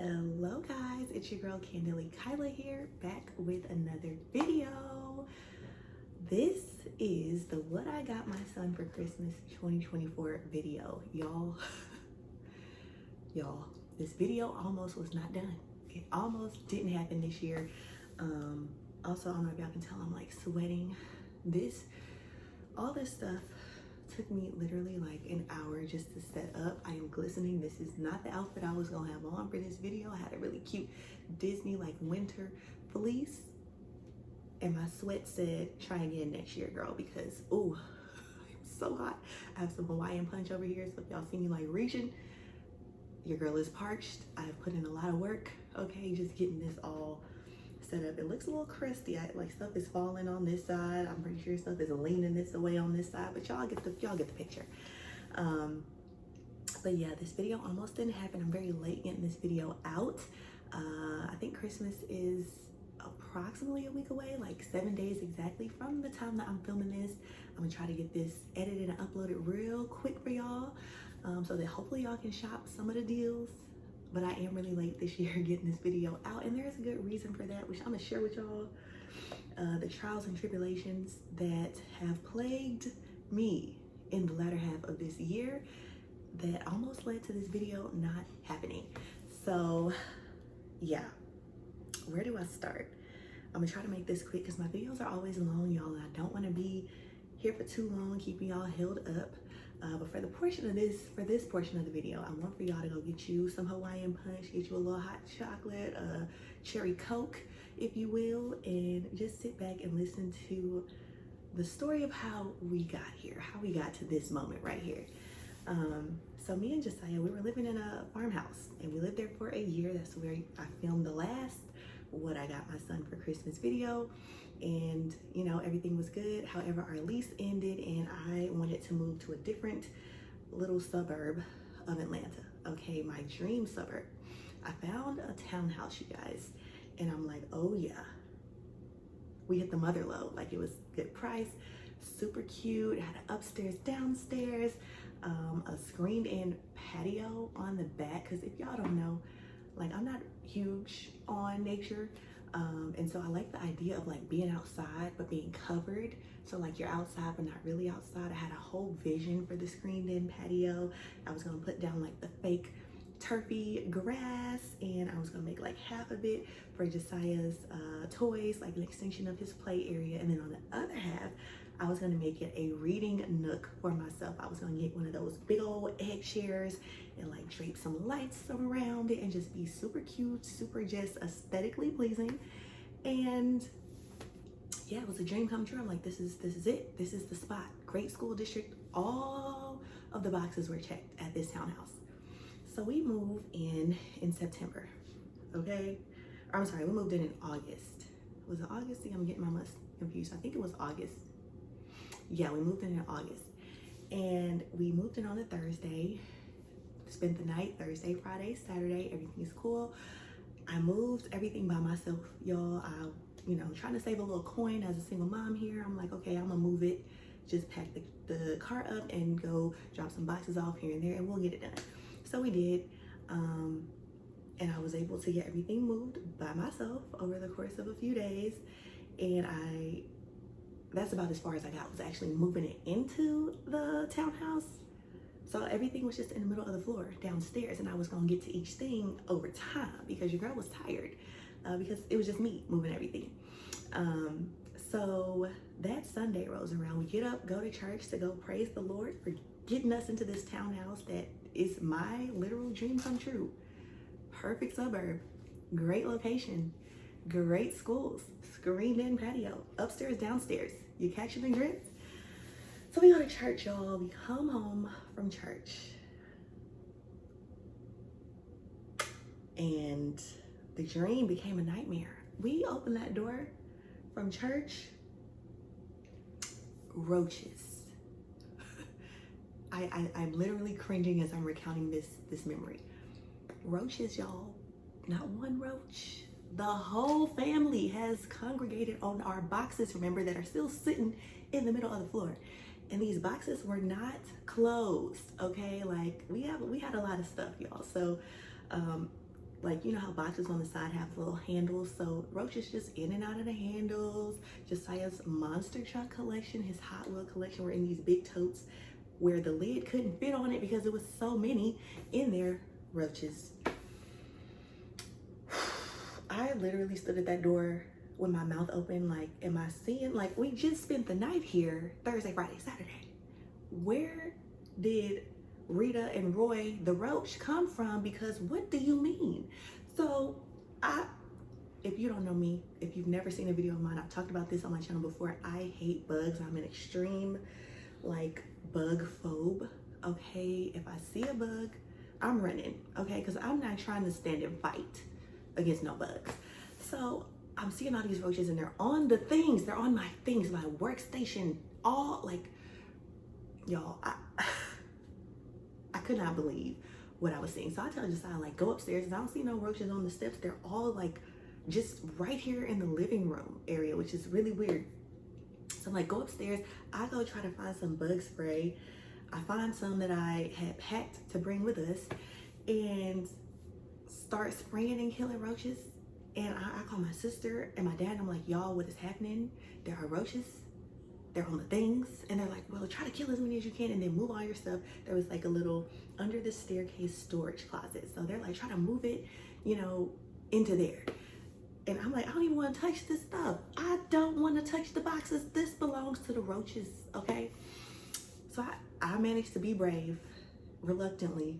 Hello guys, it's your girl Kyla here, back with another video. This is the What I Got My Son for Christmas 2024 video. Y'all, this video almost was not done. It almost didn't happen this year. Also, I don't know if y'all can tell I'm like sweating. All this stuff took me literally like an hour just to set up. I am glistening. This is not the outfit I was gonna have on for this video. I had a really cute Disney like winter fleece, and my sweat said try again next year, girl, because oh, I'm so hot. I have some Hawaiian punch over here, so if y'all see me like reaching, your girl is parched. I've put in a lot of work, okay, just getting this all set up. It looks a little crusty. Like stuff is falling on this side. I'm pretty sure stuff is leaning this away on this side, but y'all get the picture. But yeah, this video almost didn't happen. I'm very late getting this video out. I think Christmas is approximately a week away, like 7 days exactly from the time that I'm filming this. I'm gonna try to get this edited and uploaded real quick for y'all, so that hopefully y'all can shop some of the deals. But I am really late this year getting this video out, and there's a good reason for that, which I'm gonna share with y'all. The trials and tribulations that have plagued me in the latter half of this year that almost led to this video not happening. So yeah, where do I start? I'm gonna try to make this quick because my videos are always long, y'all, and I don't want to be here for too long, keeping y'all held up. But for this portion of the video, I want for y'all to go get you some Hawaiian punch, get you a little hot chocolate, cherry Coke, if you will, and just sit back and listen to the story of how we got here, how we got to this moment right here. So me and Josiah, we were living in a farmhouse, and we lived there for a year. That's where I filmed the last What I Got My Son for Christmas video. And you know, everything was good. However, our lease ended and I wanted to move to a different little suburb of Atlanta. Okay, my dream suburb. I found a townhouse, you guys, and I'm like, oh yeah, we hit the mother lode. Like, it was good price, super cute. It had an upstairs, downstairs, a screened in patio on the back. Because if y'all don't know, like, I'm not huge on nature. And so I like the idea of like being outside but being covered, so like you're outside but not really outside. I had a whole vision for the screened in patio. I was gonna put down like the fake turfy grass, and I was gonna make like half of it for Josiah's toys, like an extension of his play area, and then on the other half I was gonna make it a reading nook for myself. I was gonna get one of those big old egg chairs and like drape some lights around it and just be super cute, super just aesthetically pleasing. And yeah, it was a dream come true. I'm like, this is it. This is the spot. Great school district. All of the boxes were checked at this townhouse. So we moved in September, okay? Or I'm sorry, we moved in August. Was it August? See, I'm getting my months confused. I think it was August. Yeah, we moved in August, and we moved in on a Thursday, spent the night, Thursday, Friday, Saturday. Everything is cool. I moved everything by myself, y'all. You know, trying to save a little coin as a single mom here. I'm like, okay, I'm gonna move it, just pack the car up and go drop some boxes off here and there, and we'll get it done. So we did, and I was able to get everything moved by myself over the course of a few days, and that's about as far as I got, was actually moving it into the townhouse. So everything was just in the middle of the floor downstairs, and I was gonna get to each thing over time because your girl was tired, because it was just me moving everything. So that Sunday rolls around, we get up, go to church to go praise the Lord for getting us into this townhouse that is my literal dream come true. Perfect suburb, great location, great schools, screened in patio, upstairs, downstairs. You catching the drift? So we go to church, y'all. We come home from church, and the dream became a nightmare. We opened that door from church, roaches. I'm literally cringing as I'm recounting this memory. Roaches, y'all. Not one roach. The whole family has congregated on our boxes, remember, that are still sitting in the middle of the floor. And these boxes were not closed, okay? Like, we had a lot of stuff, y'all. So like, you know how boxes on the side have little handles? So roaches just in and out of the handles. Josiah's monster truck collection, his Hot Wheel collection were in these big totes where the lid couldn't fit on it because it was so many in there. Roaches. I literally stood at that door with my mouth open, like, am I seeing, like, we just spent the night here Thursday, Friday, Saturday. Where did Rita and Roy the roach come from? Because what do you mean? So if you don't know me, if you've never seen a video of mine, I've talked about this on my channel before. I hate bugs. I'm an extreme like bug phobe. Okay, if I see a bug, I'm running. Okay, because I'm not trying to stand and fight against no bugs. So I'm seeing all these roaches and they're on the things, they're on my things, my workstation, all like, y'all, I could not believe what I was seeing. So I tell Josiah, like, go upstairs, and I don't see no roaches on the steps. They're all like just right here in the living room area, which is really weird. So I'm like, go upstairs. I go try to find some bug spray. I find some that I had packed to bring with us and start spraying and killing roaches. And I call my sister and my dad. I'm like, y'all, what is happening? There are roaches. They're on the things. And they're like, well, try to kill as many as you can and then move all your stuff. There was like a little under the staircase storage closet. So they're like, try to move it, you know, into there. And I'm like, I don't even want to touch this stuff. I don't want to touch the boxes. This belongs to the roaches, okay? So I managed to be brave, reluctantly,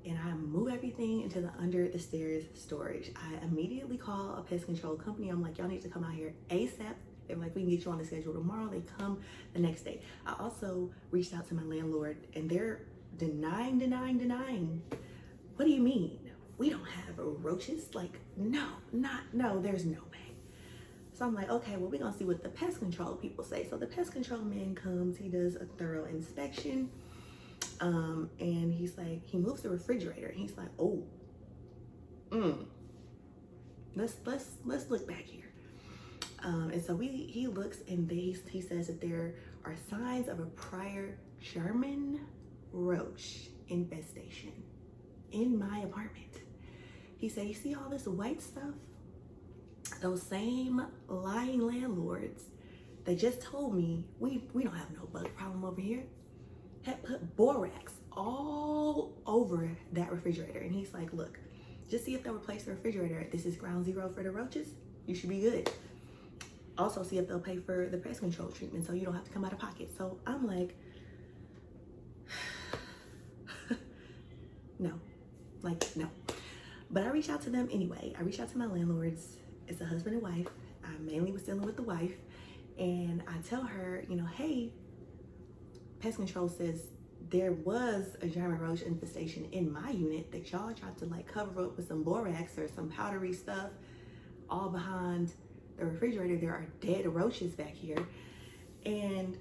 and I move everything into the under the stairs storage. I immediately call a pest control company. I'm like, y'all need to come out here ASAP. They're like, we can get you on the schedule tomorrow. They come the next day. I also reached out to my landlord and they're denying. What do you mean? We don't have roaches? Like, no, there's no way. So I'm like, okay, well, we're gonna see what the pest control people say. So the pest control man comes, he does a thorough inspection. And he's like, he moves the refrigerator and he's like, oh, let's look back here. And so he looks and he says that there are signs of a prior German roach infestation in my apartment. He said, you see all this white stuff? Those same lying landlords, they just told me we don't have no bug problem over here, had put borax all over that refrigerator. And he's like, look, just see if they'll replace the refrigerator. This is ground zero for the roaches. You should be good. Also see if they'll pay for the pest control treatment so you don't have to come out of pocket. So I'm like, no. But I reached out to them anyway. I reached out to my landlords. It's a husband and wife. I mainly was dealing with the wife. And I tell her, you know, hey, pest control says there was a German roach infestation in my unit that y'all tried to like cover up with some borax or some powdery stuff all behind the refrigerator. There are dead roaches back here. And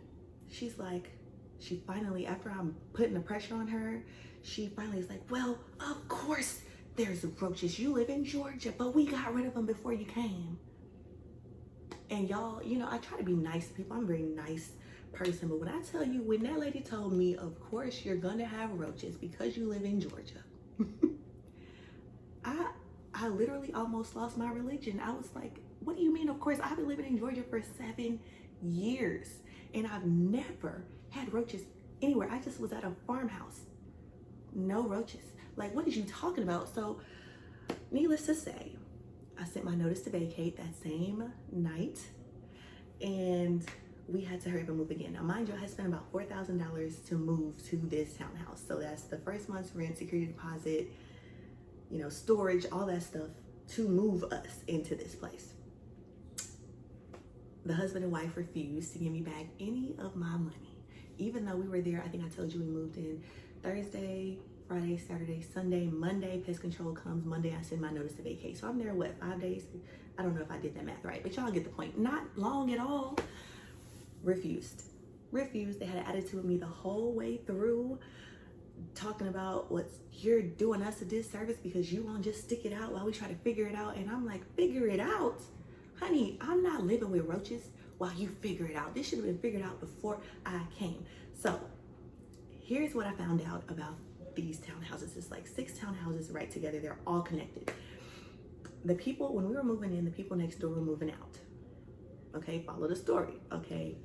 she's like, she finally, after I'm putting the pressure on her, she finally is like, well, of course there's roaches. You live in Georgia, but we got rid of them before you came. And y'all, you know, I try to be nice to people. I'm a very nice person. But when I tell you, when that lady told me, of course you're gonna have roaches because you live in Georgia, I literally almost lost my religion. I was like, what do you mean? Of course, I've been living in Georgia for 7 years and I've never had roaches anywhere. I just was at a farmhouse. No roaches. Like, what is you talking about? So, needless to say, I sent my notice to vacate that same night and we had to hurry up and move again. Now, mind you, I had spent about $4,000 to move to this townhouse. So that's the first month's rent, security deposit, you know, storage, all that stuff to move us into this place. The husband and wife refused to give me back any of my money. Even though we were there, I think I told you we moved in Thursday, Friday, Saturday, Sunday, Monday, pest control comes. Monday, I send my notice to vacate. So I'm there, what, 5 days? I don't know if I did that math right, but y'all get the point. Not long at all. Refused. They had an attitude with me the whole way through, talking about you're doing us a disservice because you won't just stick it out while we try to figure it out. And I'm like, figure it out? Honey, I'm not living with roaches while you figure it out. This should have been figured out before I came. So here's what I found out about these townhouses. It's like 6 townhouses right together. They're all connected. the people, when we were moving in, the people next door were moving out. Okay, follow the story. Okay,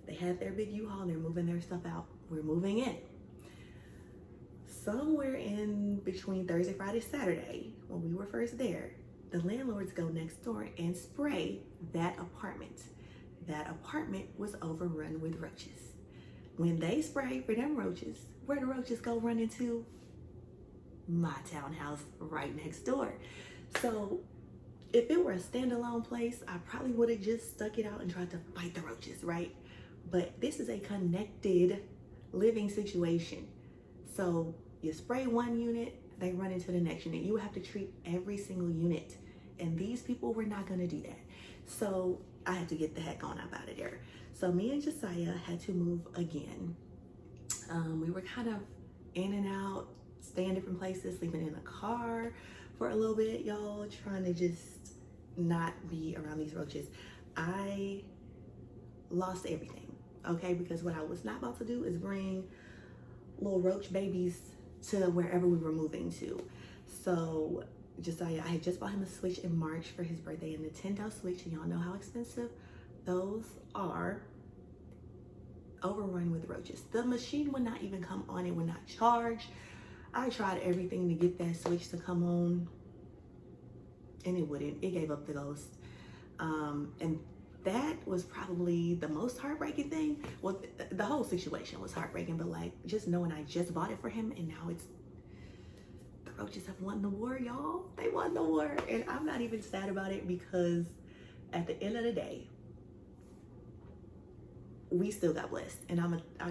they had their big U-Haul and they're moving their stuff out. We're moving in. Somewhere in between Thursday, Friday, Saturday, when we were first there, the landlords go next door and spray that apartment. That apartment was overrun with roaches. When they spray for them roaches, where the roaches go run into? My townhouse right next door. So if it were a standalone place, I probably would have just stuck it out and tried to fight the roaches, right? But this is a connected living situation. So you spray one unit, they run into the next unit. You have to treat every single unit. And these people were not gonna do that. So I had to get the heck on up out of there. So me and Josiah had to move again. We were kind of in and out, staying different places, sleeping in a car for a little bit, y'all, trying to just not be around these roaches. I lost everything, okay? Because what I was not about to do is bring little roach babies to wherever we were moving to. So Josiah, I had just bought him a Switch in March for his birthday, a Nintendo Switch, and y'all know how expensive those are. Overrun with roaches. The machine would not even come on, it would not charge. I tried everything to get that Switch to come on, and it wouldn't. It gave up the ghost. And that was probably the most heartbreaking thing. Well, the whole situation was heartbreaking, but like just knowing I just bought it for him and now it's, the roaches have won the war, y'all. They won the war. And I'm not even sad about it because at the end of the day, we still got blessed. And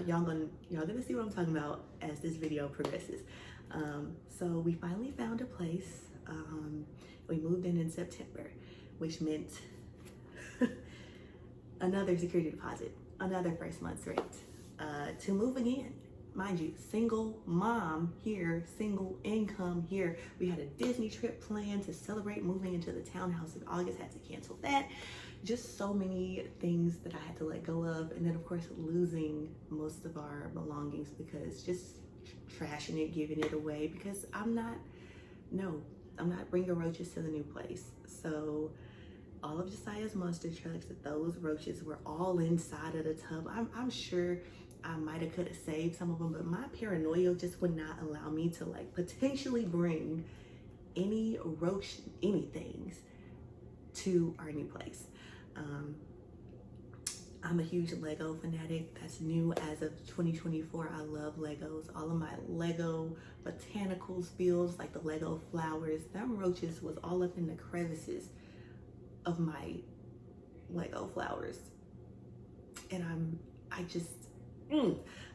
y'all gonna see what I'm talking about as this video progresses. So we finally found a place. We moved in September, which meant another security deposit, another first month's rent, to move again. Mind you, single mom here, single income here. We had a Disney trip planned to celebrate moving into the townhouse in August, had to cancel that. Just so many things that I had to let go of. And then of course, losing most of our belongings because just trashing it, giving it away because I'm not bringing roaches to the new place. So all of Josiah's monster trucks, those roaches were all inside of the tub. I'm sure I might have could have saved some of them, but my paranoia just would not allow me to like potentially bring any roach anythings to our new place. I'm a huge Lego fanatic. That's new as of 2024. I love Legos. All of my Lego botanicals feels like the Lego flowers. Them roaches was all up in the crevices of my Lego flowers. And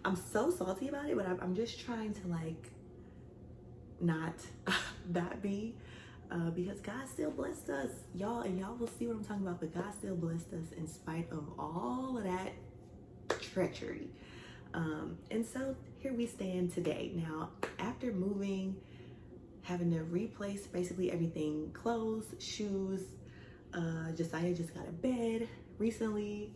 I'm so salty about it, but I'm just trying to like not be because God still blessed us, y'all, and y'all will see what I'm talking about, but God still blessed us in spite of all of that treachery. And so here we stand today. Now, after moving, having to replace basically everything, clothes, shoes, Josiah just got a bed recently.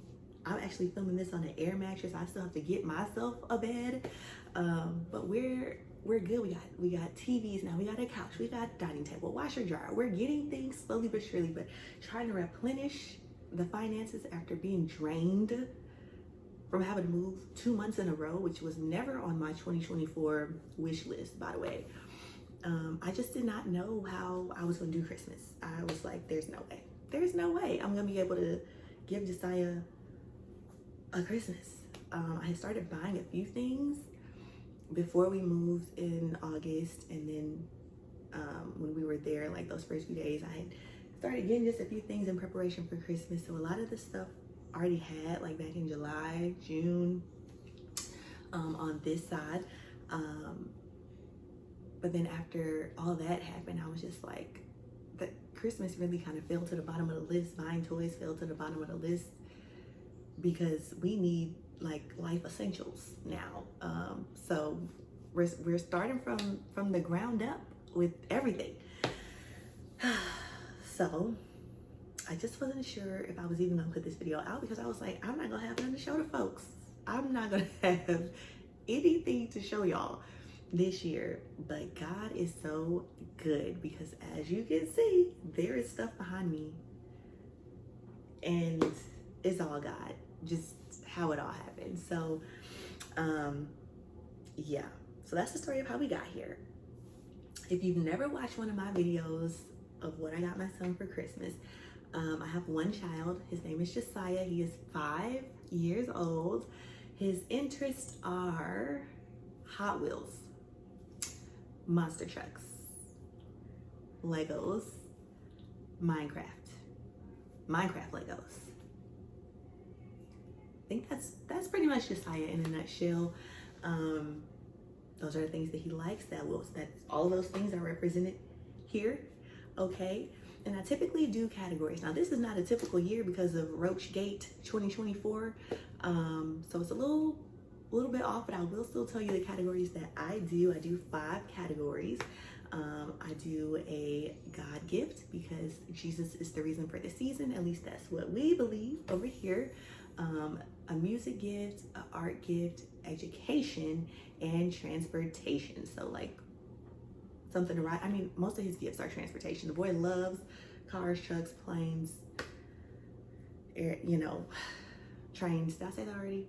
I'm actually filming this on an air mattress. I still have to get myself a bed, but we're good. We got TVs now. We got a couch. We got dining table, washer, dryer. We're getting things slowly but surely, but trying to replenish the finances after being drained from having to move 2 months in a row, which was never on my 2024 wish list, by the way. I just did not know how I was gonna do Christmas. I was like, there's no way. There's no way I'm gonna be able to give Josiah a Christmas. I had started buying a few things before we moved in August, and then when we were there, like those first few days, I had started getting just a few things in preparation for Christmas. So a lot of the stuff I already had, like back in July, June, on this side. But then after all that happened, I was just like, the Christmas really kind of fell to the bottom of the list. Buying toys fell to the bottom of the list because we need like life essentials now. So we're starting from the ground up with everything. So I just wasn't sure if I was even gonna put this video out because I was like, I'm not gonna have nothing to show to folks. I'm not gonna have anything to show y'all. this year, but God is so good because as you can see, there is stuff behind me and it's all God, just how it all happened. So, yeah, so that's the story of how we got here. If you've never watched one of my videos of what I got my son for Christmas, I have one child. His name is Josiah. He is 5 years old. His interests are Hot Wheels, monster trucks, Legos, Minecraft Legos. I think that's pretty much Josiah in a nutshell. Those are the things that he likes. That's all of those things are represented here. Okay, and I typically do categories. Now this is not a typical year because of Roach Gate 2024, so it's a little bit off, but I will still tell you the categories that I do. I do 5 categories. I do a God gift because Jesus is the reason for the season. At least that's what we believe over here. A music gift, an art gift, education, and transportation. So like something to ride. I mean, most of his gifts are transportation. The boy loves cars, trucks, planes, air, trains. Did I say that already?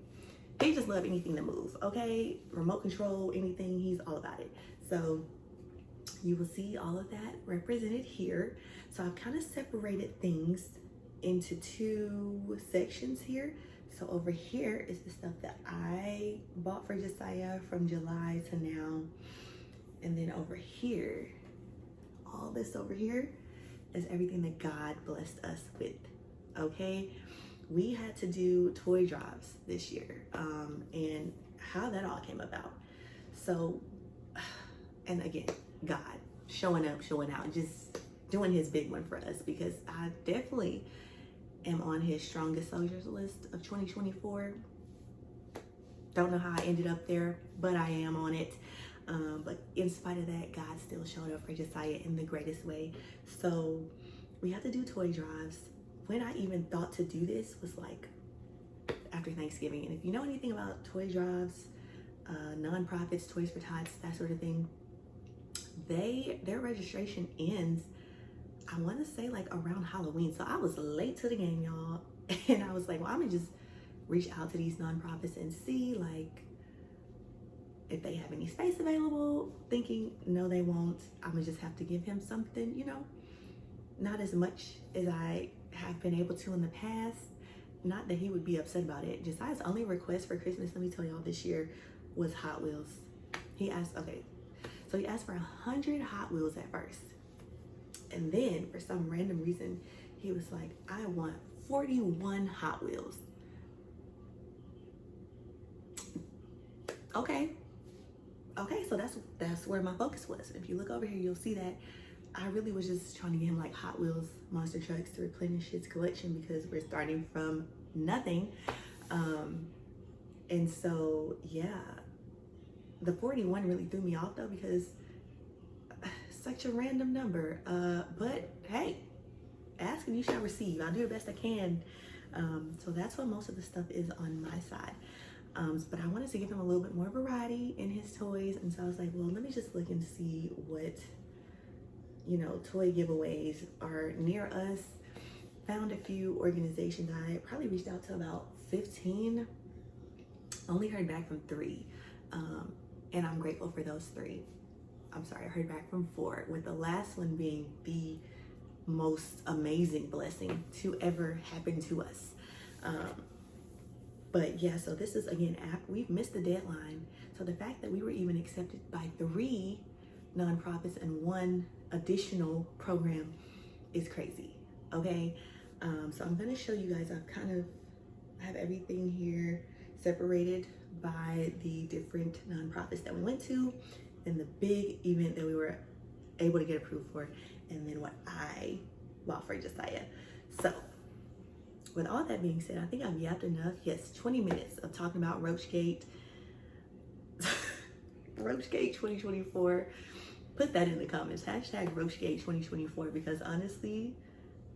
He just loves anything to move, okay? Remote control, anything, he's all about it. So you will see all of that represented here. So I've kind of separated things into 2 sections here. So over here is the stuff that I bought for Josiah from July to now. And then over here, all this over here is everything that God blessed us with, okay? We had to do toy drives this year, and how that all came about. So, and again, God showing up, showing out, just doing his big one for us because I definitely am on his strongest soldiers list of 2024. Don't know how I ended up there, but I am on it. But in spite of that, God still showed up for Josiah in the greatest way. So we had to do toy drives. When I even thought to do this was like after Thanksgiving. And if you know anything about toy drives, nonprofits, Toys for Tots, that sort of thing, their registration ends, I want to say like around Halloween. So I was late to the game, y'all. And I was like, well, I'm gonna just reach out to these nonprofits and see like if they have any space available, thinking no they won't. I'm gonna just have to give him something, not as much as I have been able to in the past. Not that he would be upset about it. Josiah's only request for Christmas, let me tell y'all, this year was Hot Wheels. He asked for 100 Hot Wheels at first. And then for some random reason, he was like, I want 41 Hot Wheels. Okay, so that's where my focus was. If you look over here, you'll see that I really was just trying to get him like Hot Wheels monster trucks to replenish his collection because we're starting from nothing. And so, yeah, the 41 really threw me off though because such a random number. But hey, ask and you shall receive. I'll do the best I can. So that's what most of the stuff is on my side. But I wanted to give him a little bit more variety in his toys. And so I was like, well, let me just look and see what, toy giveaways are near us. Found a few organizations. I probably reached out to about 15. Only heard back from 3. And I'm grateful for those 3. I'm sorry, I heard back from 4, with the last one being the most amazing blessing to ever happen to us. But yeah, so this is again, we've missed the deadline. So the fact that we were even accepted by 3 nonprofits and 1 additional program is crazy, okay? So I'm gonna show you guys, I have everything here separated by the different nonprofits that we went to and the big event that we were able to get approved for, and then what I bought for Josiah. So with all that being said, I think I've yapped enough. Yes, 20 minutes of talking about Roachgate. Roachgate 2024. Put that in the comments. Hashtag Roachgate 2024, because honestly,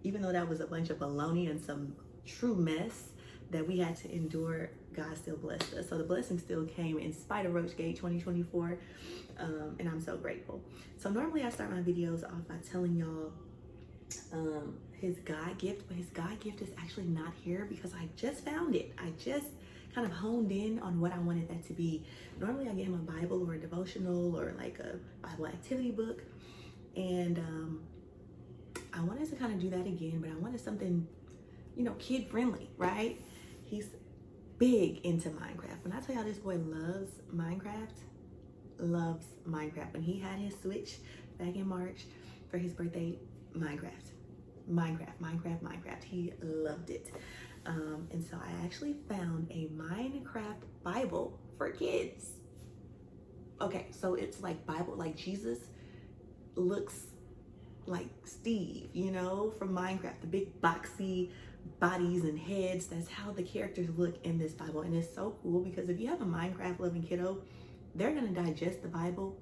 even though that was a bunch of baloney and some true mess, that we had to endure, God still blessed us. So the blessing still came in spite of Roachgate 2024, and I'm so grateful. So normally I start my videos off by telling y'all his God gift, but his God gift is actually not here because I just found it. I just kind of honed in on what I wanted that to be. Normally I get him a Bible or a devotional or like a Bible activity book, and I wanted to kind of do that again, but I wanted something, you know, kid friendly, right? He's big into Minecraft. When I tell y'all this boy loves Minecraft, when he had his Switch back in March for his birthday, Minecraft. He loved it. And so I actually found a Minecraft Bible for kids. Okay, so it's like Bible, like Jesus looks like Steve, you know, from Minecraft, the big boxy bodies and heads. That's how the characters look in this Bible. And it's so cool because if you have a Minecraft loving kiddo, they're gonna digest the Bible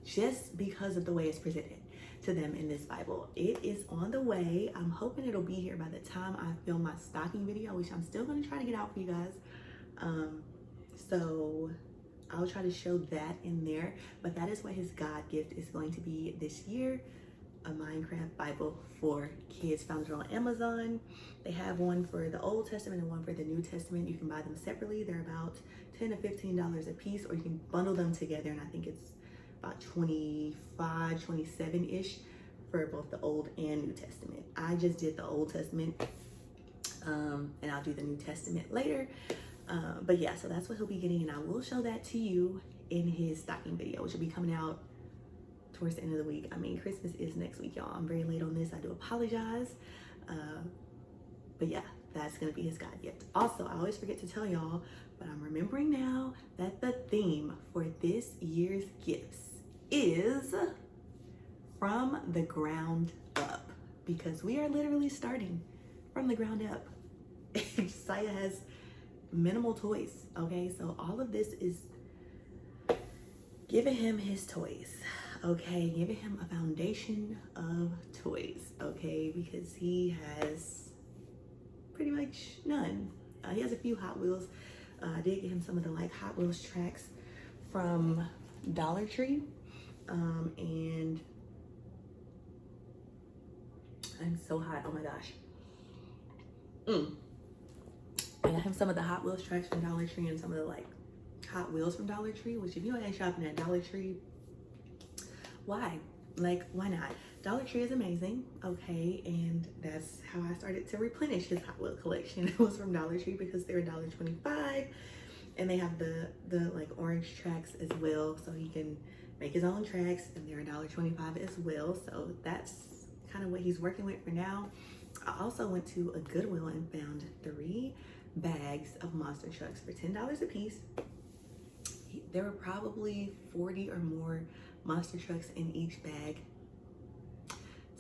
just because of the way it's presented to them in this Bible. It is on the way. I'm hoping it'll be here by the time I film my stocking video, which I'm still gonna try to get out for you guys. So I'll try to show that in there, but that is what his God gift is going to be this year, a Minecraft Bible for kids. Found it on Amazon. They have one for the Old Testament and one for the New Testament. You can buy them separately. They're about $10 to $15 a piece, or you can bundle them together, and I think it's about 25, 27-ish for both the Old and New Testament. I just did the Old Testament, and I'll do the New Testament later. But yeah, so that's what he'll be getting, and I will show that to you in his stocking video, which will be coming out towards the end of the week. I mean, Christmas is next week, y'all. I'm very late on this. I do apologize. But yeah, that's gonna be his God gift. Also, I always forget to tell y'all, but I'm remembering now that the theme for this year's gifts is from the ground up, because we are literally starting from the ground up. Josiah has minimal toys, okay? So all of this is giving him his toys, okay? Giving him a foundation of toys, okay? Because he has pretty much none. He has a few Hot Wheels. I did get him some of the like Hot Wheels tracks from Dollar Tree, and I'm so hot, oh my gosh. I got him some of the Hot Wheels tracks from Dollar Tree and some of the like Hot Wheels from Dollar Tree, which if you ain't shopping at Dollar Tree, why? Like, why not? Dollar Tree is amazing, okay? And that's how I started to replenish his Hot Wheel collection. It was from Dollar Tree because they're $1.25, and they have the like orange tracks as well, so he can make his own tracks, and they're $1.25 as well. So that's kind of what he's working with for now. I also went to a Goodwill and found 3 bags of monster trucks for $10 a piece. There were probably 40 or more monster trucks in each bag.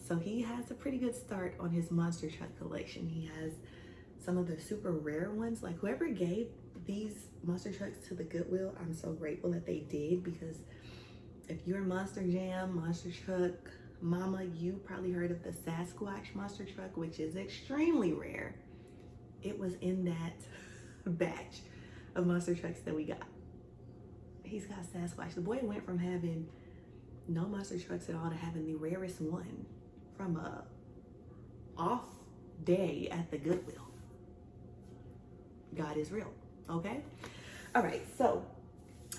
So he has a pretty good start on his monster truck collection. He has some of the super rare ones. Like, whoever gave these monster trucks to the Goodwill, I'm so grateful that they did, because if you're a Monster Jam, monster truck mama, you probably heard of the Sasquatch monster truck, which is extremely rare. It was in that batch of monster trucks that we got. He's got Sasquatch. The boy went from having no monster trucks at all to having the rarest one from a off day at the Goodwill. God is real, okay? All right, so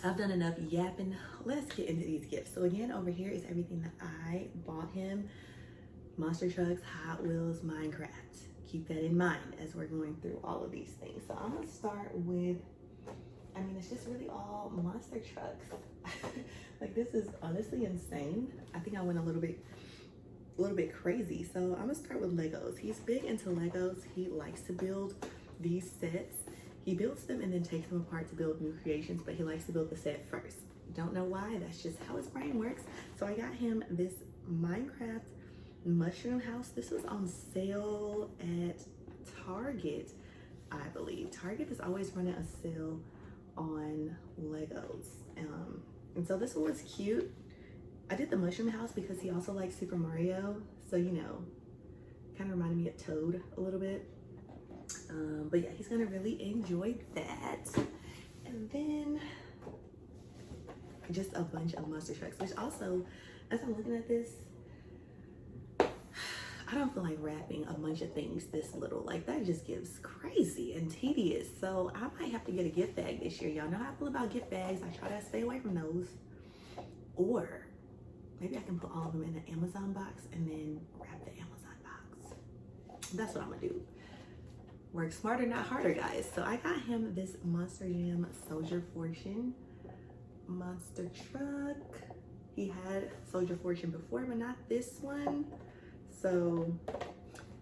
I've done enough yapping. Let's get into these gifts. So again, over here is everything that I bought him. Monster trucks, Hot Wheels, Minecraft. Keep that in mind as we're going through all of these things. So I'm gonna start with, I mean, it's just really all monster trucks. Like, this is honestly insane. I think I went a little bit crazy. So I'm gonna start with Legos. He's big into Legos. He likes to build these sets. He builds them and then takes them apart to build new creations, but he likes to build the set first. Don't know why, that's just how his brain works. So I got him this Minecraft mushroom house. This was on sale at Target, I believe. Target is always running a sale on Legos. And so this one was cute. I did the mushroom house because he also likes Super Mario. So, you know, kind of reminded me of Toad a little bit. But yeah, he's gonna really enjoy that. And then just a bunch of monster trucks, which also, as I'm looking at this, I don't feel like wrapping a bunch of things this little. Like, that just gives crazy and tedious. So I might have to get a gift bag this year. Y'all know how I feel about gift bags. I try to stay away from those. Or maybe I can put all of them in an Amazon box and then wrap the Amazon box. That's what I'm gonna do. Work smarter, not harder, guys. So I got him this Monster Jam Soldier Fortune monster truck. He had Soldier Fortune before, but not this one. So I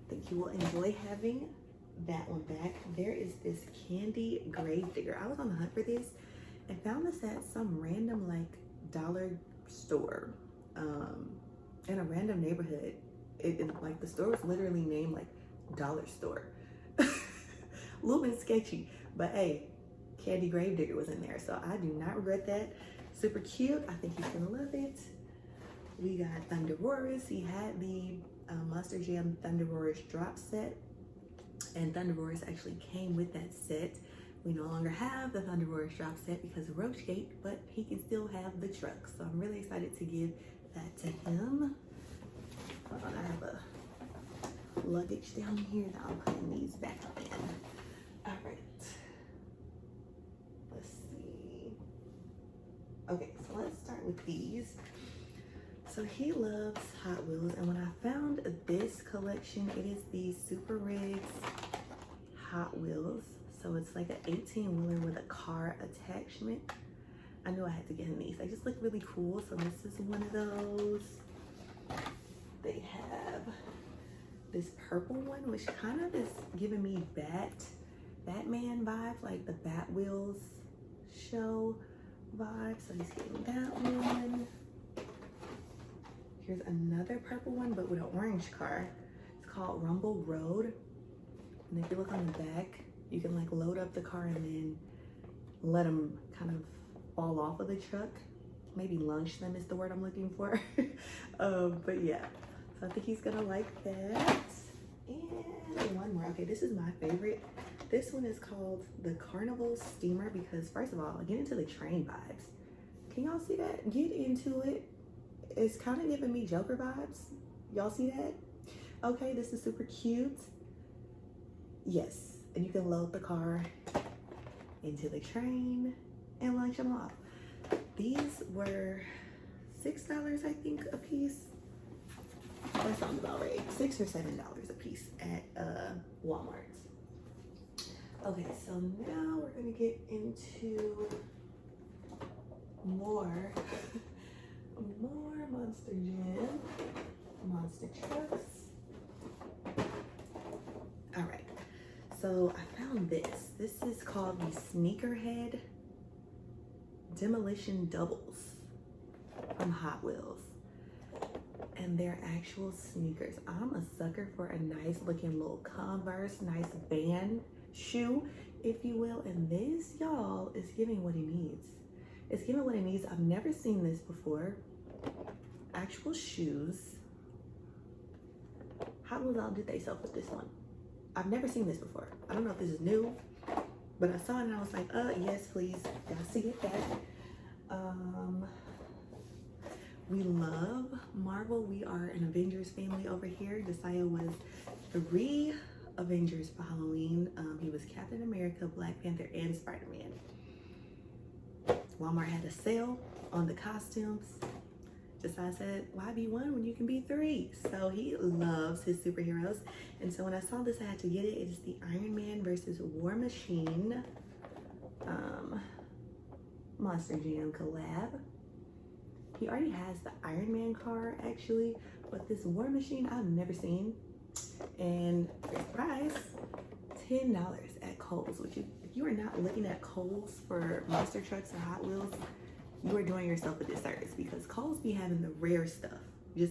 think you will enjoy having that one back. There is this candy grave digger. I was on the hunt for this and found this at some random like dollar store in a random neighborhood. It like the store was literally named like Dollar Store. A little bit sketchy, but hey, candy grave digger was in there, so I do not regret that. Super cute. I think he's gonna love it. We got Thunder Roarers. He had the Monster Jam Thunder Roarers drop set, and Thunder Roarers actually came with that set. We no longer have the Thunder Roarers drop set because of Roachgate, but he can still have the truck. So I'm really excited to give that to him. Hold on, I have a luggage down here that I'm putting these back in. All right. Let's see. Okay, so let's start with these. So he loves Hot Wheels, and when I found this collection, it is the Super Rigs Hot Wheels. So it's like an 18-wheeler with a car attachment. I knew I had to get him these. They just look really cool. So this is one of those. They have this purple one, which kind of is giving me Batman vibes, like the Bat Wheels show vibe. So he's getting that one. Here's another purple one, but with an orange car. It's called Rumble Road. And if you look on the back, you can like load up the car and then let them kind of fall off of the truck. Maybe launch them is the word I'm looking for. But yeah, so I think he's gonna like that. And one more. Okay, this is my favorite. This one is called the Carnival Steamer because first of all, get into the train vibes. Can y'all see that? Get into it. It's kind of giving me Joker vibes. Y'all see that? Okay, this is super cute. Yes, and you can load the car into the train and launch them off. These were $6, I think, a piece. That sounds about right. $6 or $7 a piece at Walmart. Okay, so now we're gonna get into more Monster Jam, monster trucks. All right, so I found this. This is called the Sneakerhead Demolition Doubles from Hot Wheels. And they're actual sneakers. I'm a sucker for a nice looking little Converse, nice band shoe, if you will. And this, y'all, is giving what it needs. It's giving what it needs. I've never seen this before. Actual shoes. How well outdid they sell with this one? I've never seen this before. I don't know if this is new, but I saw it and I was like, yes, please. Got to get that. We love Marvel. We are an Avengers family over here. Josiah was 3 Avengers for Halloween. He was Captain America, Black Panther, and Spider-Man. Walmart had a sale on the costumes. Josiah said, why be 1 when you can be 3? So he loves his superheroes. And so when I saw this, I had to get it. It is the Iron Man versus War Machine Monster Jam collab. He already has the Iron Man car, actually, but this War Machine I've never seen. And the price, $10 at Kohl's, which if you are not looking at Kohl's for monster trucks or Hot Wheels, you are doing yourself a disservice because Kohl's be having the rare stuff. And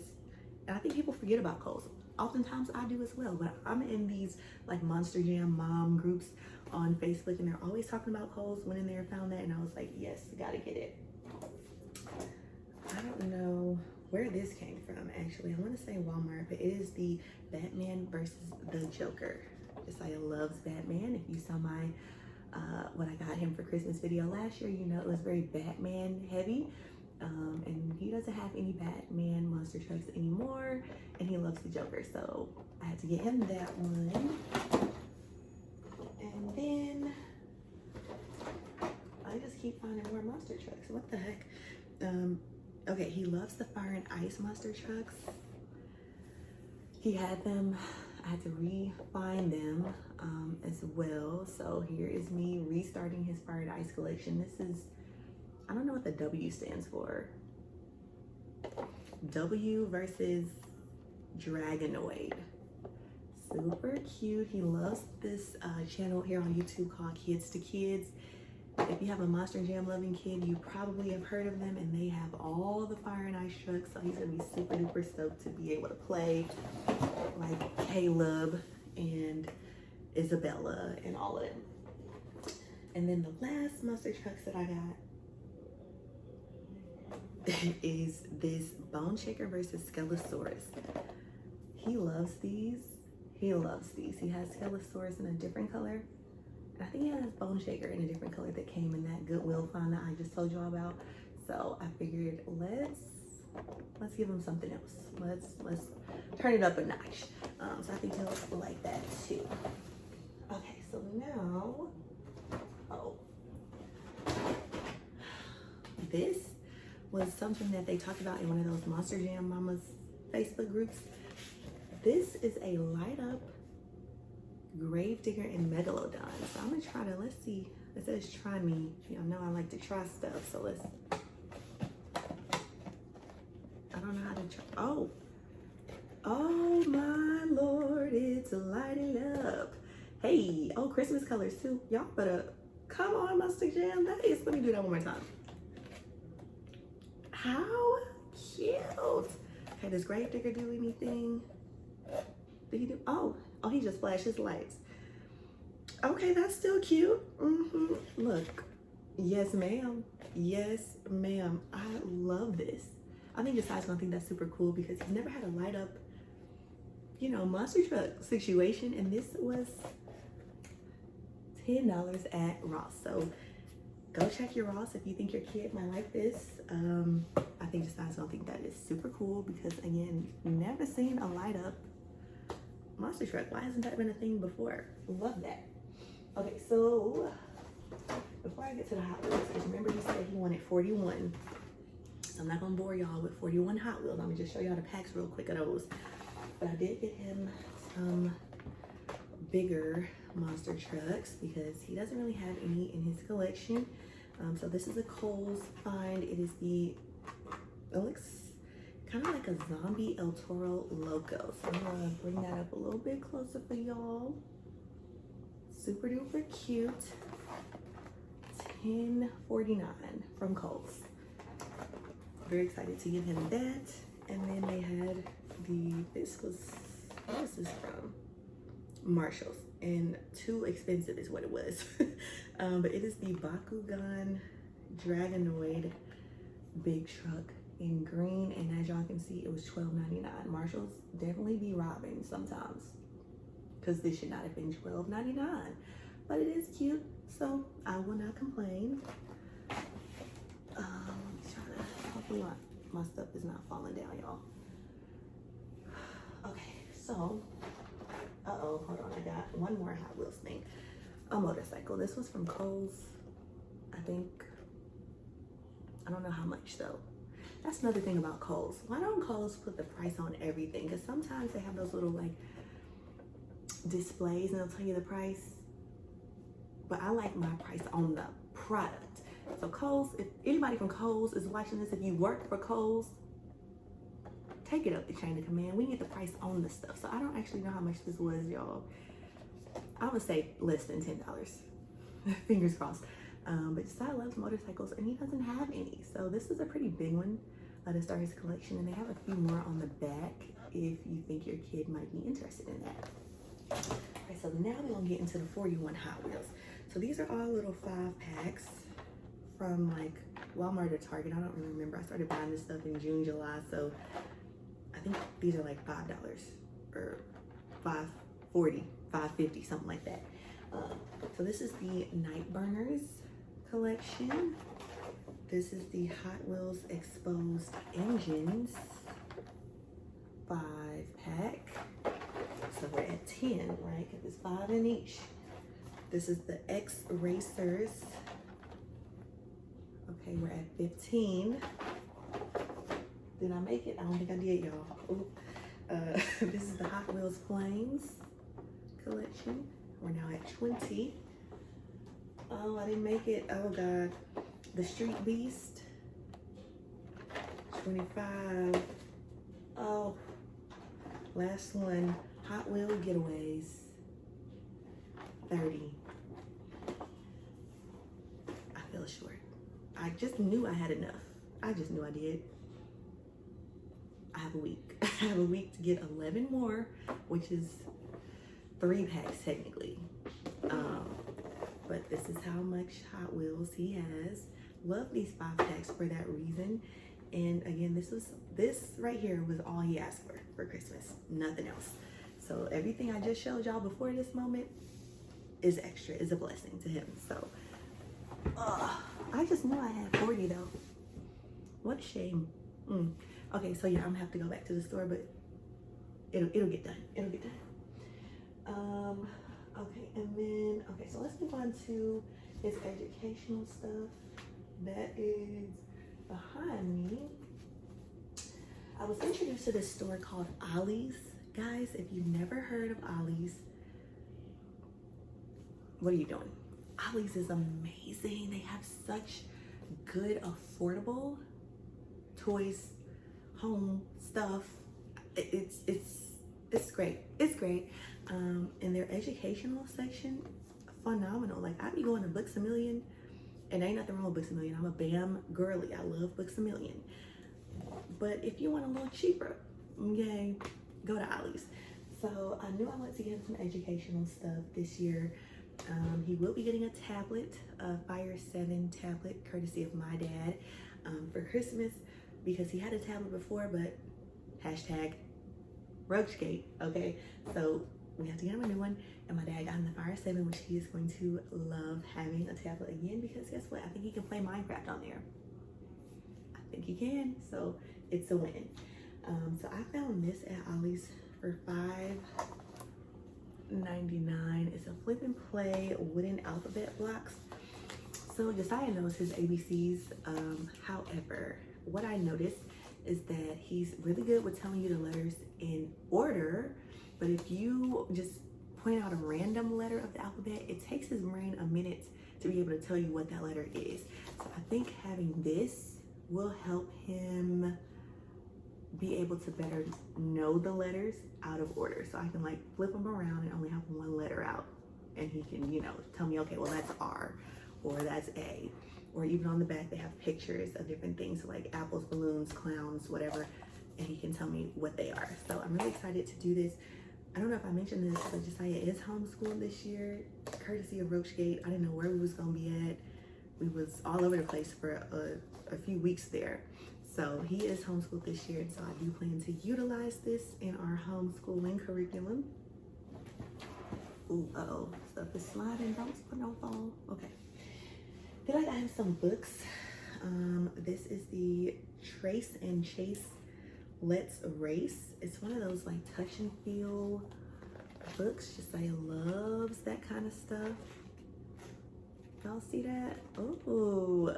I think people forget about Kohl's. Oftentimes I do as well, but I'm in these like Monster Jam mom groups on Facebook and they're always talking about Kohl's. Went in there, found that, and I was like, yes, gotta get it. I don't know where this came from, actually. I want to say Walmart, but it is the Batman versus the Joker Josiah loves Batman. If you saw my what I got him for Christmas video last year, you know it was very Batman heavy. And he doesn't have any Batman monster trucks anymore, and he loves the Joker, so I had to get him that one. And then I just keep finding more monster trucks. What the heck? Okay, he loves the fire and ice monster trucks. He had them. I had to re-find them as well. So here is me restarting his fire and ice collection. This is, I don't know what the W stands for. W versus Dragonoid. Super cute. He loves this channel here on YouTube called Kids to Kids. If you have a Monster Jam loving kid, you probably have heard of them, and they have all the fire and ice trucks, so he's gonna be super duper stoked to be able to play like Caleb and Isabella and all of them. And then the last monster trucks that I got is this Bone Shaker versus Skelosaurus. He loves these. He loves these. He has Skelosaurus in a different color. I think he has Bone Shaker in a different color that came in that Goodwill find that I just told y'all about. So I figured let's give him something else. Let's turn it up a notch. So I think he'll like that too. Okay, so now, this was something that they talked about in one of those Monster Jam Mamas Facebook groups. This is a light up Gravedigger and Megalodon. So I'm gonna try to, let's see. It says try me. Y'all know I like to try stuff. So let's, I don't know how to try. Oh my Lord, it's lighting up. Hey, oh, Christmas colors too. Y'all better come on, Monster Jam. That is, let me do that one more time. How cute. Okay, does Gravedigger do anything? Did he do, oh, he just flashes lights. Okay, that's still cute. Look, yes ma'am, yes ma'am. I love this. I think Josiah's gonna think that's super cool because he's never had a light up, you know, monster truck situation, and this was $10 at Ross. So go check your Ross if you think your kid might like this. I think Josiah's gonna think that is super cool because, again, never seen a light up monster truck. Why hasn't that been a thing before? Love that. Okay, so before I get to the Hot Wheels, because remember he said he wanted 41. So I'm not gonna bore y'all with 41 Hot Wheels. I'm gonna just show y'all the packs real quick of those. But I did get him some bigger monster trucks because he doesn't really have any in his collection. So this is a Kohl's find. It is it looks kind of like a zombie El Toro Loco. So I'm gonna bring that up a little bit closer for y'all. Super duper cute. $10.49 from Kohl's. Very excited to give him that. And then they had this was, what is this from? Marshall's. And too expensive is what it was. But it is the Bakugan Dragonoid big truck in green, and as y'all can see, it was $12.99. Marshall's definitely be robbing sometimes because this should not have been $12.99, but it is cute, so I will not complain. Hopefully my stuff is not falling down, y'all. Okay, so hold on, I got one more Hot Wheels thing. A motorcycle. This was from Kohl's. I think, I don't know how much though. That's another thing about Kohl's. Why don't Kohl's put the price on everything? Because sometimes they have those little like displays and they'll tell you the price. But I like my price on the product. So Kohl's, if anybody from Kohl's is watching this, if you work for Kohl's, take it up the chain of command. We need the price on the stuff. So I don't actually know how much this was, y'all. I would say less than $10. Fingers crossed. But Josiah loves motorcycles and he doesn't have any. So this is a pretty big one to start his collection. And they have a few more on the back if you think your kid might be interested in that. All right, so now we're gonna get into the 41 Hot Wheels. So these are all little 5-packs from like Walmart or Target. I don't really remember. I started buying this stuff in June, July. So I think these are like $5 or $5.40 $5.50, something like that. So this is the Night Burners collection. This is the Hot Wheels Exposed Engines 5-pack. So we're at 10, right? Because it's 5 in each. This is the X Racers. Okay, we're at 15. Did I make it? I don't think I did, y'all. This is the Hot Wheels Flames collection. We're now at 20. Oh, I didn't make it. Oh, God. The Street Beast. 25. Oh, last one. Hot Wheel Getaways. 30. I fell short. I just knew I had enough. I just knew I did. I have a week. I have a week to get 11 more, which is 3 packs technically. But this is how much Hot Wheels he has. Love these 5 packs for that reason. And again, this right here was all he asked for Christmas, nothing else. So everything I just showed y'all before this moment is extra, is a blessing to him. So I just knew I had 40 though. What a shame. Okay, so yeah, I'm gonna have to go back to the store, but it'll get done. It'll get done. Okay, and then so let's move on to his educational stuff. That is behind me. I was introduced to this store called Ollie's. Guys, if you've never heard of Ollie's, what are you doing? Ollie's is amazing. They have such good, affordable toys, home stuff. It's great. It's great. In their educational section, phenomenal. Like, I be going to Books A Million, and ain't nothing wrong with Books A Million. I'm a BAM girly. I love Books A Million. But if you want a little cheaper, okay, go to Ollie's. So I knew I wanted to get him some educational stuff this year. He will be getting a tablet, a Fire 7 tablet, courtesy of my dad, for Christmas, because he had a tablet before, but hashtag Roachgate, okay? So we have to get him a new one, and my dad got him the Fire 7, which he is going to love having a tablet again, because guess what? I think he can play Minecraft on there. I think he can, so it's a win. So I found this at Ollie's for $5.99. It's a flip and play wooden alphabet blocks. So Josiah knows his ABCs. However, what I noticed is that he's really good with telling you the letters in order, but if you just point out a random letter of the alphabet, it takes his brain a minute to be able to tell you what that letter is. So I think having this will help him be able to better know the letters out of order. So I can like flip them around and only have one letter out, and he can, you know, tell me, okay, well that's R, or that's A. Or even on the back they have pictures of different things, so like apples, balloons, clowns, whatever, and he can tell me what they are. So I'm really excited to do this. I don't know if I mentioned this, but Josiah is homeschooled this year, courtesy of Roachgate. I didn't know where we was gonna be at. We was all over the place for a few weeks there. So he is homeschooled this year, and so I do plan to utilize this in our homeschooling curriculum. Ooh, uh-oh, stuff is sliding, don't fall. Okay. Then I got him some books. This is the Trace and Chase Let's Race. It's one of those like touch and feel books. Josiah loves that kind of stuff. Y'all see that? Oh,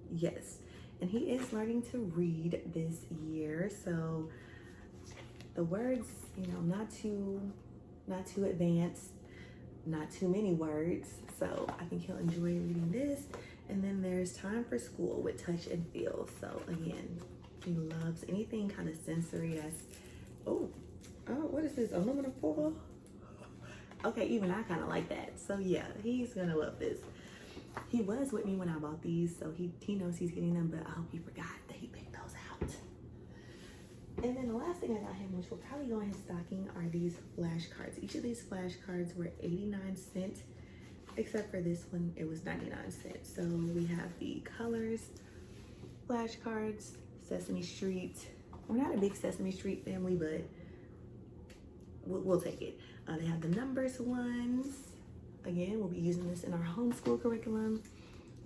yes. And he is learning to read this year, so the words, you know, not too advanced, not too many words. So I think he'll enjoy reading this. And then there's Time for School with Touch and Feel. So again, he loves anything kind of sensory. That's what is this, aluminum foil? Okay, even I kind of like that. So yeah, he's gonna love this. He was with me when I bought these, so he knows he's getting them, but I hope he forgot that he picked those out. And then the last thing I got him, which will probably go in his stocking, are these flashcards. Each of these flashcards were 89 cents, except for this one, it was 99 cents. So we have the colors, flashcards, Sesame Street. We're not a big Sesame Street family, but we'll take it. They have the numbers ones. Again, we'll be using this in our homeschool curriculum.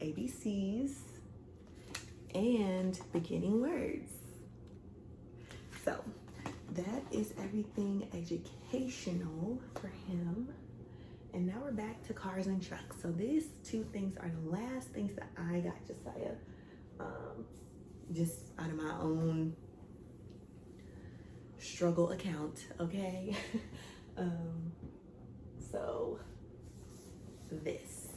ABCs and beginning words. So that is everything educational for him. And now we're back to cars and trucks. So these two things are the last things that I got Josiah, just out of my own struggle account, okay? So this.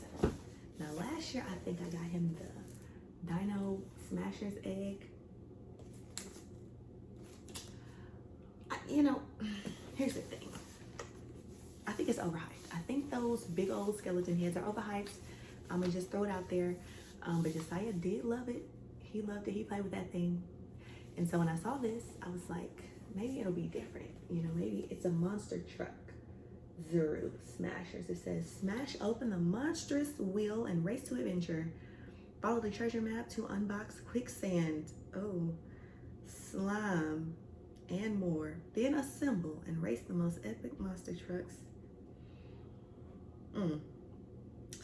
Now last year I think I got him the Dino Smashers egg. You know, here's the thing. I think it's overhyped. I think those big old skeleton heads are overhyped. I'm gonna just throw it out there. But Josiah did love it. He loved it. He played with that thing. And so when I saw this, I was like, maybe it'll be different. You know, maybe it's a monster truck. Zuru Smashers. It says, smash open the monstrous wheel and race to adventure. Follow the treasure map to unbox quicksand. Oh, slime, and more. Then assemble and race the most epic monster trucks.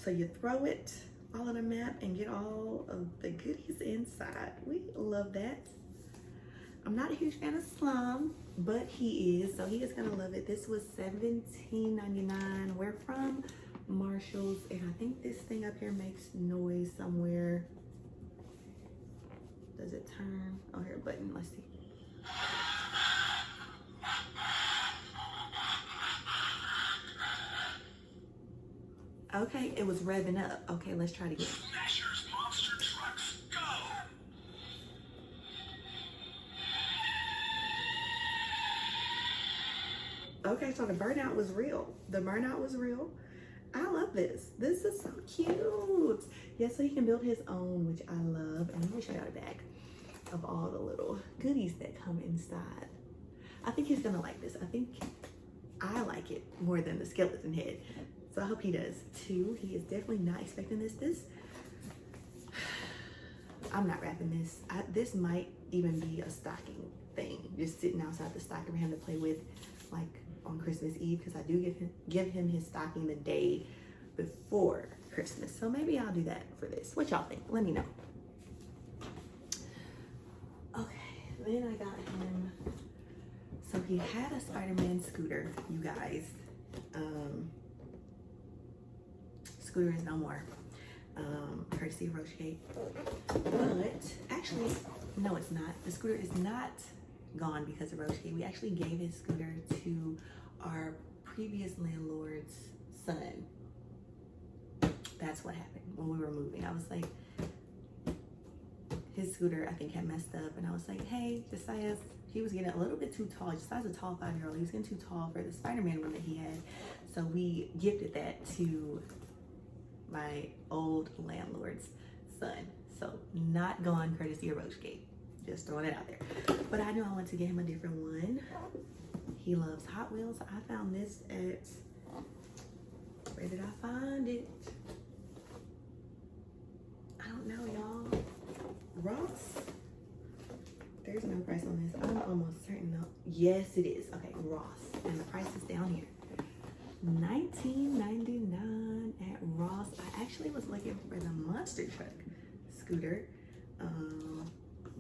So you throw it all on the map and get all of the goodies inside. We love that. I'm not a huge fan of slime, but he is, so he is gonna love it. This was $17.99. We're from Marshall's, and I think this thing up here makes noise somewhere. Does it turn? Oh, here, a button. Let's see. Okay, it was revving up. Okay, let's try it again. Smashers Monster Trucks, go! Okay, so the burnout was real. The burnout was real. I love this. This is so cute. Yeah, so he can build his own, which I love. And let me show you the back of all the little goodies that come inside. I think he's gonna like this. I think I like it more than the skeleton head. So I hope he does too. He is definitely not expecting this. I'm not wrapping this. This might even be a stocking thing, just sitting outside the stocking for him to play with, like on Christmas Eve, because I do give him his stocking the day before Christmas. So maybe I'll do that for this. What y'all think? Let me know. Okay, then I got him. So he had a Spider-Man scooter, you guys. Scooter is no more, courtesy of Roachgate. But actually, no, it's not. The scooter is not gone because of Roachgate. We actually gave his scooter to our previous landlord's son. That's what happened when we were moving. I was like, his scooter I think had messed up, and I was like, hey, Josiah, he was getting a little bit too tall. Josiah's a tall 5-year-old. He was getting too tall for the Spider-Man one that he had. So we gifted that to my old landlord's son. So not gone courtesy of Roachgate. Just throwing it out there. But I knew I wanted to get him a different one. He loves Hot Wheels. I found this at, where did I find it? I don't know, y'all. Ross? There's no price on this. I'm almost certain though. Yes, it is. Okay, Ross. And the price is down here. $19.99 at Ross. I actually was looking for the monster truck scooter,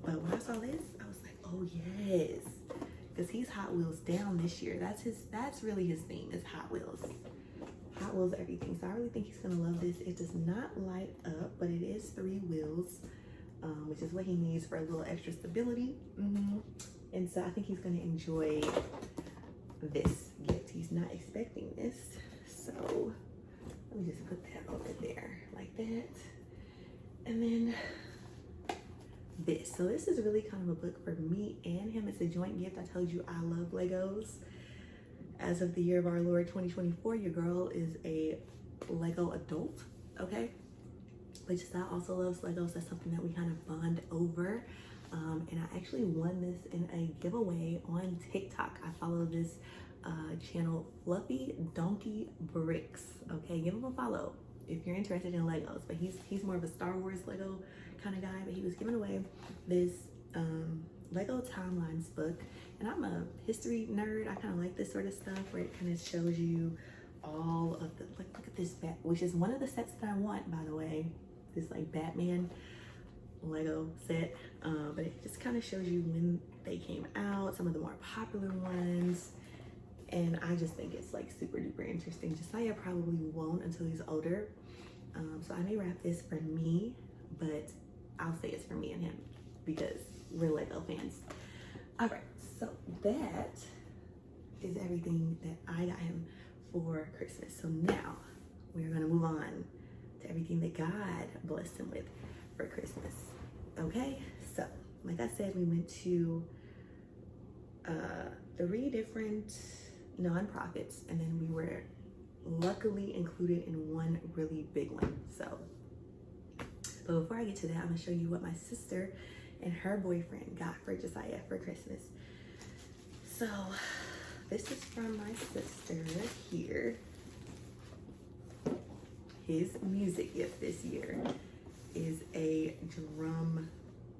but when I saw this, I was like, oh yes, because he's Hot Wheels down this year. That's really his theme, is Hot Wheels everything. So I really think he's gonna love this. It does not light up, but it is 3 wheels, which is what he needs for a little extra stability. And so I think he's gonna enjoy this gift. He's not expecting this, so let me just put that over there like that. And then this. So this is really kind of a book for me and him. It's a joint gift. I told you I love Legos. As of the year of our Lord 2024, your girl is a Lego adult, okay? But Josiah also loves Legos. That's something that we kind of bond over. And I actually won this in a giveaway on TikTok. I follow this channel, Fluffy Donkey Bricks. Okay, give him a follow if you're interested in Legos. But he's more of a Star Wars Lego kind of guy. But he was giving away this Lego Timelines book, And I'm a history nerd. I kind of like this sort of stuff where it kind of shows you all of the, like, look at this bat, which is one of the sets that I want, by the way. This like Batman Lego set. But it just kind of shows you when they came out, some of the more popular ones. And I just think it's like super duper interesting. Josiah probably won't until he's older. So I may wrap this for me, but I'll say it's for me and him because we're Lego fans. All right, so that is everything that I got him for Christmas. So now we're gonna move on to everything that God blessed him with for Christmas. Okay, so like I said, we went to 3 different nonprofits, and then we were luckily included in one really big one. So, but before I get to that, I'm gonna show you what my sister and her boyfriend got for Josiah for Christmas. So this is from my sister here. His music gift this year is a drum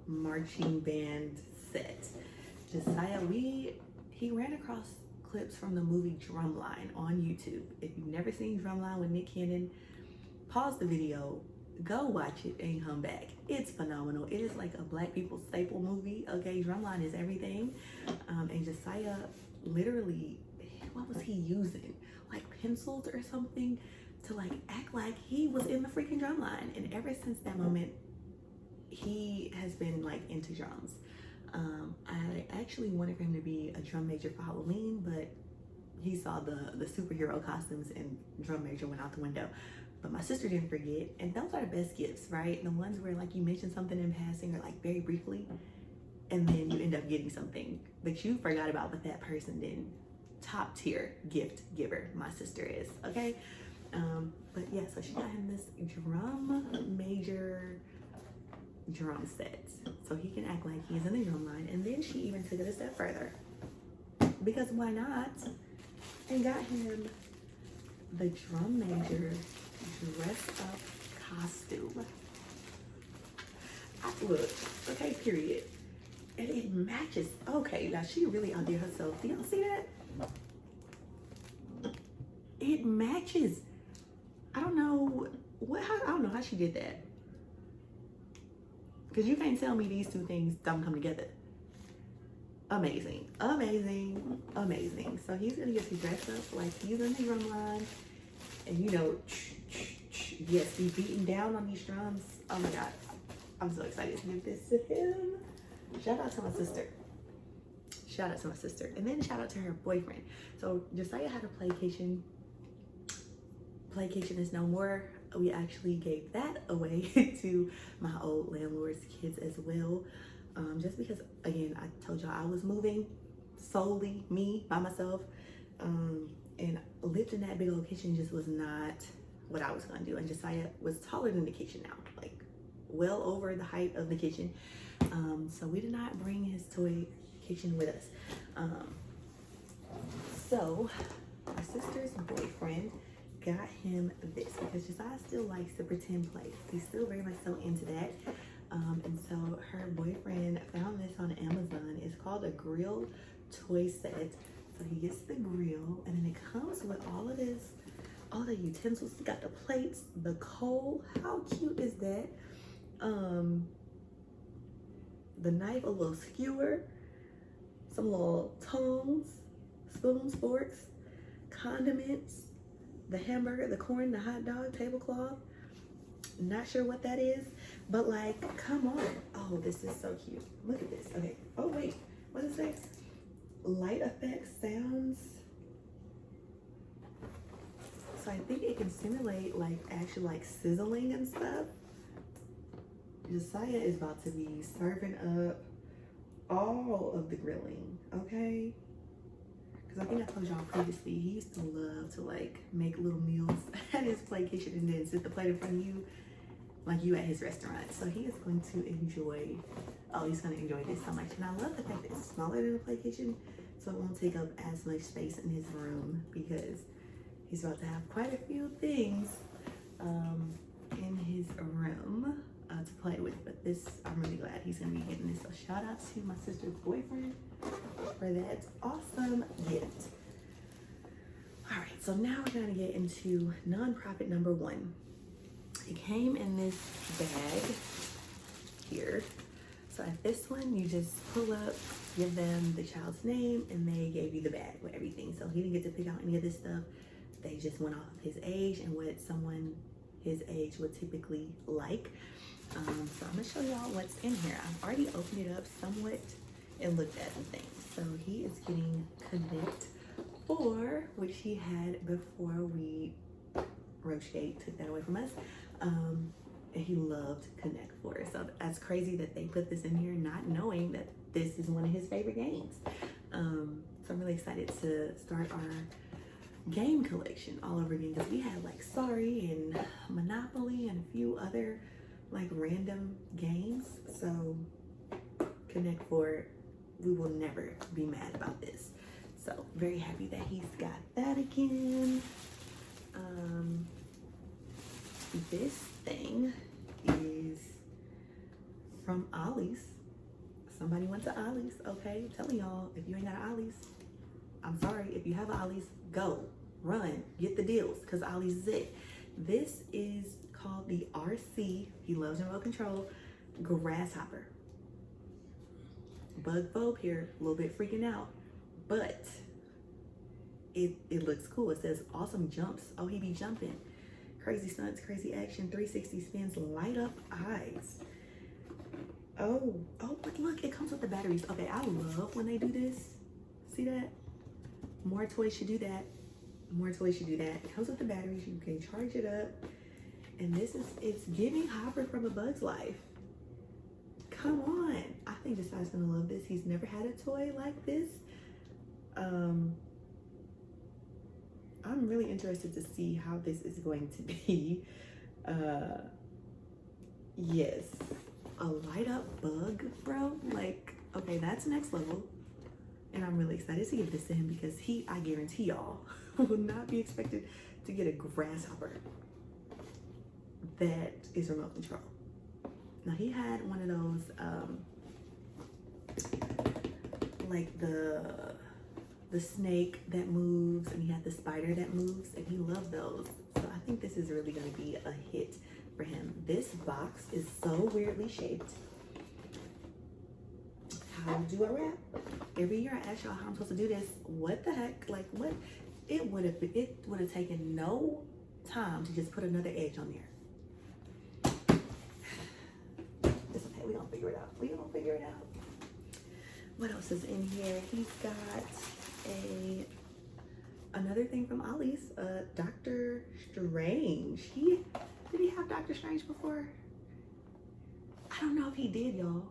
marching band set. Josiah, he ran across clips from the movie Drumline on YouTube. If you've never seen Drumline with Nick Cannon, pause the video, go watch it and come back. It's phenomenal. It is like a Black people staple movie. Okay, Drumline is everything. And Josiah literally, what was he using? Like pencils or something to like act like he was in the freaking Drumline. And ever since that moment, he has been like into drums. I actually wanted for him to be a drum major for Halloween, but he saw the superhero costumes and drum major went out the window. But my sister didn't forget, and those are the best gifts, right? The ones where like you mention something in passing or like very briefly, and then you end up getting something that you forgot about, but that person didn't. Top tier gift giver, my sister is, okay? But yeah, so she got him this drum major drum set so he can act like he's in the drum line. And then she even took it a step further, because why not, and got him the drum major dress up costume. Look, okay, period. And it matches. Okay, now she really outdid herself. Do y'all see that? It matches. I don't know how she did that. Because you can't tell me these two things don't come together. Amazing, amazing, amazing. So he's gonna get to dress up like he's in the drum line, and yes, he's beating down on these drums. Oh my God, I'm so excited to give this to him. Shout out to my sister. Shout out to my sister, and then shout out to her boyfriend. So Josiah had a playcation. Playcation is no more. We actually gave that away to my old landlord's kids as well. Just because, again, I told y'all I was moving solely, me, by myself. And lifting that big old kitchen just was not what I was gonna do. And Josiah was taller than the kitchen now, like well over the height of the kitchen. So we did not bring his toy kitchen with us. So my sister's boyfriend got him this because Josiah still likes to pretend play. He's still very much so into that. And so her boyfriend found this on Amazon. It's called a grill toy set. So he gets the grill, and then it comes with all of this, all the utensils. He got the plates, the coal. How cute is that? The knife, a little skewer, some little tongs, spoons, forks, condiments, the hamburger, the corn, the hot dog, tablecloth. Not sure what that is, but like, come on. Oh, this is so cute. Look at this. Okay. Oh, wait. What is this? Light effects, sounds. So I think it can simulate like actual like sizzling and stuff. Josiah is about to be serving up all of the grilling, okay? Because I think I told y'all previously, he used to love to like make little meals at his play kitchen and then sit the plate in front of you like you at his restaurant. So he is going to enjoy, he's gonna enjoy this so much. And I love the fact that it's smaller than a play kitchen, so it won't take up as much space in his room, because he's about to have quite a few things in his room to play with. But this, I'm really glad he's gonna be getting this. So shout out to my sister's boyfriend. for that awesome gift. All right, so now we're gonna get into nonprofit number 1. It came in this bag here. So at this one, you just pull up, give them the child's name, and they gave you the bag with everything. So he didn't get to pick out any of this stuff. They just went off of his age and what someone his age would typically like. So I'm gonna show y'all what's in here. I've already opened it up somewhat and looked at some things. So he is getting Connect 4, which he had before we Roachgate took that away from us. And he loved Connect 4. So that's crazy that they put this in here not knowing that this is one of his favorite games. So I'm really excited to start our game collection all over again, because we had like Sorry and Monopoly and a few other like random games. So Connect 4, we will never be mad about this. So very happy that he's got that again. This thing is from Ollie's. Somebody went to Ollie's, okay? I'm telling y'all, if you ain't got an Ollie's, I'm sorry. If you have an Ollie's, go, run, get the deals, because Ollie's is it. This is called the RC, he loves remote control, Grasshopper. Bug phobe here, a little bit freaking out, but it looks cool. It says awesome jumps. Oh, he be jumping. Crazy stunts, crazy action, 360 spins, light up eyes. Oh, but look, it comes with the batteries. Okay, I love when they do this. See that? More toys should do that. More toys should do that. It comes with the batteries. You can charge it up. And this is, it's giving Hopper from A Bug's Life. Come on. I think Josiah's gonna love this. He's never had a toy like this. I'm really interested to see how this is going to be. Yes, a light up bug, bro. Like, okay, that's next level. And I'm really excited to give this to him because I guarantee y'all, will not be expected to get a grasshopper that is remote control. Now he had one of those, like the snake that moves, and he had the spider that moves, and he loved those. So I think this is really going to be a hit for him. This box is so weirdly shaped. How do I wrap? Every year I ask y'all how I'm supposed to do this. What the heck? Like, what? It would have taken no time to just put another edge on there. It's okay. We're gonna figure it out. What else is in here? He's got another thing from Ollie's, Doctor Strange. Did he have Doctor Strange before? I don't know if he did, y'all.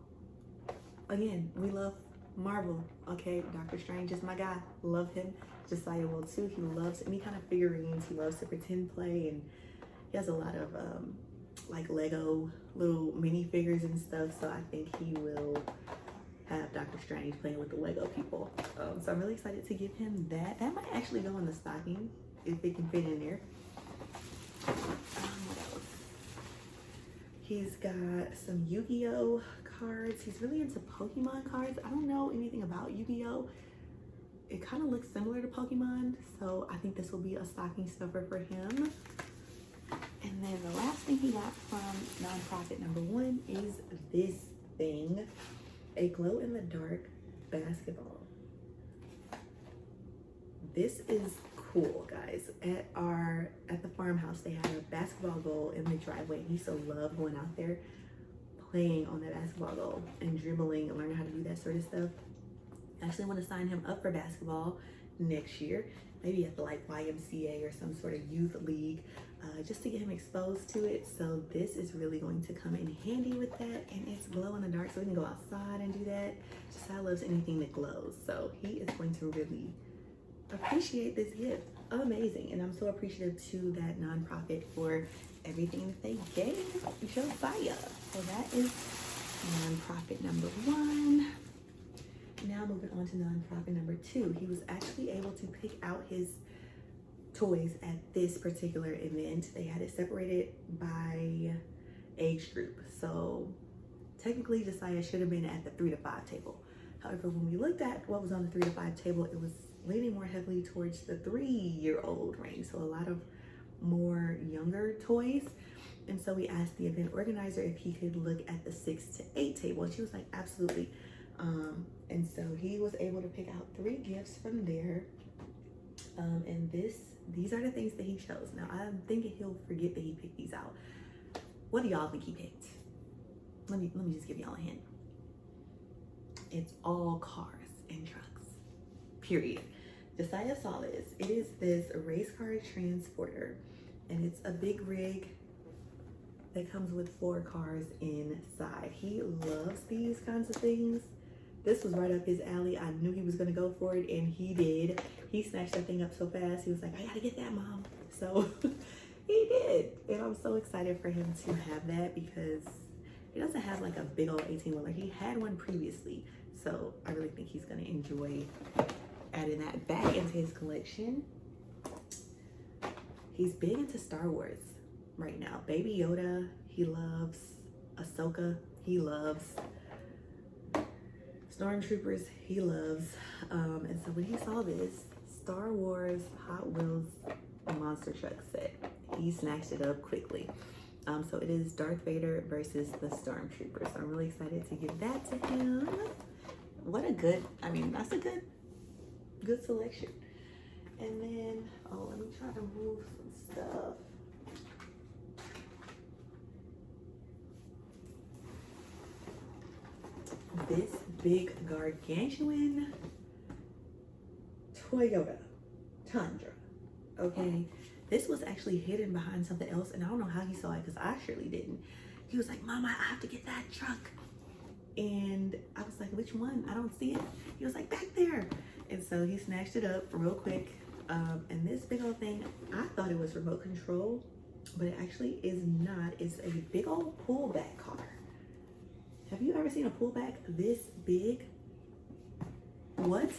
Again, we love Marvel, okay? Doctor Strange is my guy. Love him. Josiah will too. He loves any kind of figurines. He loves to pretend play, and he has a lot of like Lego little mini figures and stuff. So I think he will have Doctor Strange playing with the Lego people. So I'm really excited to give him that. That might actually go in the stocking if it can fit in there. What else? He's got some Yu-Gi-Oh cards. He's really into Pokemon cards. I don't know anything about Yu-Gi-Oh. It kind of looks similar to Pokemon, so I think this will be a stocking stuffer for him. And then the last thing he got from nonprofit number 1 is this thing. A glow-in-the-dark basketball. This is cool, guys. At the farmhouse, they had a basketball goal in the driveway. He so loved going out there playing on that basketball goal and dribbling and learning how to do that sort of stuff. I actually want to sign him up for basketball next year, maybe at the like YMCA or some sort of youth league, just to get him exposed to it. So this is really going to come in handy with that, and it's glow in the dark, so we can go outside and do that. Josiah loves anything that glows, so he is going to really appreciate this gift. Amazing. And I'm so appreciative to that nonprofit for everything that they gave Josiah. So that is nonprofit number 1. Now moving on to nonprofit number 2. He was actually able to pick out his toys at this particular event. They had it separated by age group. So technically Josiah should have been at the 3 to 5 table. However, when we looked at what was on the 3 to 5 table, it was leaning more heavily towards the 3-year-old range. So a lot of more younger toys. And so we asked the event organizer if he could look at the 6 to 8 table, and she was like, absolutely. And so he was able to pick out 3 gifts from there. And these are the things that he chose. Now I'm thinking he'll forget that he picked these out. What do y'all think he picked? Let me just give y'all a hint. It's all cars and trucks, period. Josiah saw this. It is this race car transporter, and it's a big rig that comes with 4 cars inside. He loves these kinds of things. This was right up his alley. I knew he was gonna go for it, and he did. He snatched that thing up so fast. He was like, I gotta get that, Mom. So he did. And I'm so excited for him to have that because he doesn't have like a big old 18-wheeler. He had one previously. So I really think he's gonna enjoy adding that back into his collection. He's big into Star Wars right now. Baby Yoda, he loves. Ahsoka, he loves. Stormtroopers, he loves. And so when he saw this Star Wars Hot Wheels monster truck set, he snatched it up quickly. So it is Darth Vader versus the Stormtroopers. So I'm really excited to give that to him. What a good, I mean, that's a good selection. And then, oh, let me try to move some stuff. This big gargantuan Toyota Tundra, okay? This was actually hidden behind something else, and I don't know how he saw it because I surely didn't. He was like, Mama, I have to get that truck. And I was like, which one? I don't see it. He was like, back there. And so he snatched it up real quick. And this big old thing, I thought it was remote control, but it actually is not. It's a big old pullback car. Have you ever seen a pullback this big? What?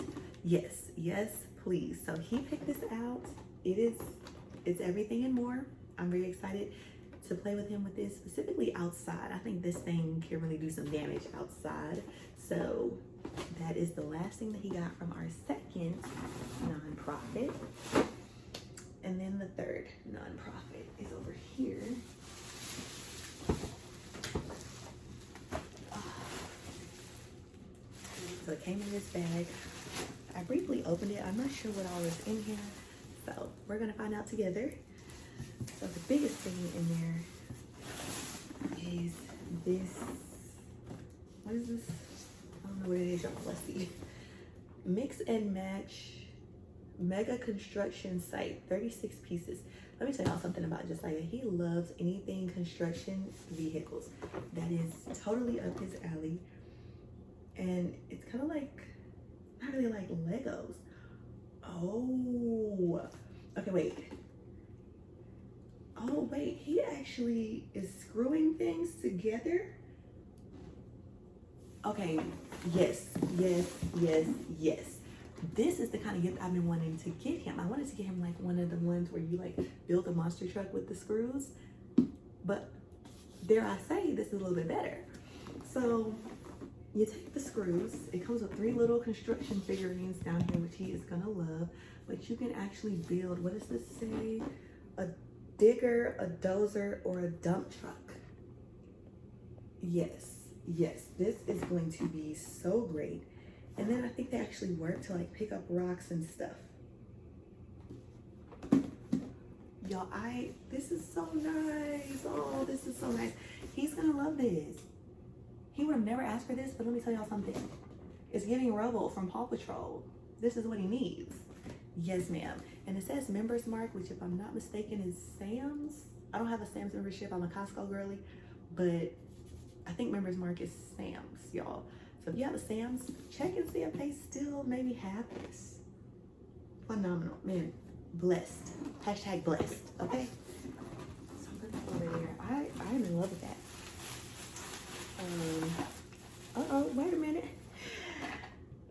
Yes, yes, please. So he picked this out. It's everything and more. I'm very excited to play with him with this, specifically outside. I think this thing can really do some damage outside. So that is the last thing that he got from our second nonprofit. And then the third nonprofit is over here. So it came in this bag. I briefly opened it. I'm not sure what all is in here. So we're gonna find out together. So the biggest thing in there is this. What is this? I don't know what it is, y'all. Let's see. Mix and match mega construction site, 36 pieces. Let me tell y'all something about Josiah. He loves anything construction vehicles. That is totally up his alley. And it's kind of like, not really like Legos. Oh, okay, wait. Oh, wait, he actually is screwing things together. Okay, yes, yes, yes, yes. This is the kind of gift I've been wanting to get him. I wanted to get him like one of the ones where you like build a monster truck with the screws. But dare I say, this is a little bit better. So you take the screws. It comes with 3 little construction figurines down here, which he is gonna love. But you can actually build, what does this say? A digger, a dozer, or a dump truck. Yes, yes, this is going to be so great. And then I think they actually work to like pick up rocks and stuff. Y'all, this is so nice. Oh, this is so nice. He's gonna love this. He would have never asked for this, but let me tell y'all something. It's giving Robo from Paw Patrol. This is what he needs. Yes, ma'am. And it says Members Mark, which if I'm not mistaken is Sam's. I don't have a Sam's membership. I'm a Costco girly, but I think Members Mark is Sam's, y'all. So if you have a Sam's, check and see if they still maybe have this. Phenomenal, man. Blessed. Hashtag blessed. Okay. So I'm gonna put it over there. I am in love with that. Uh-oh, wait a minute.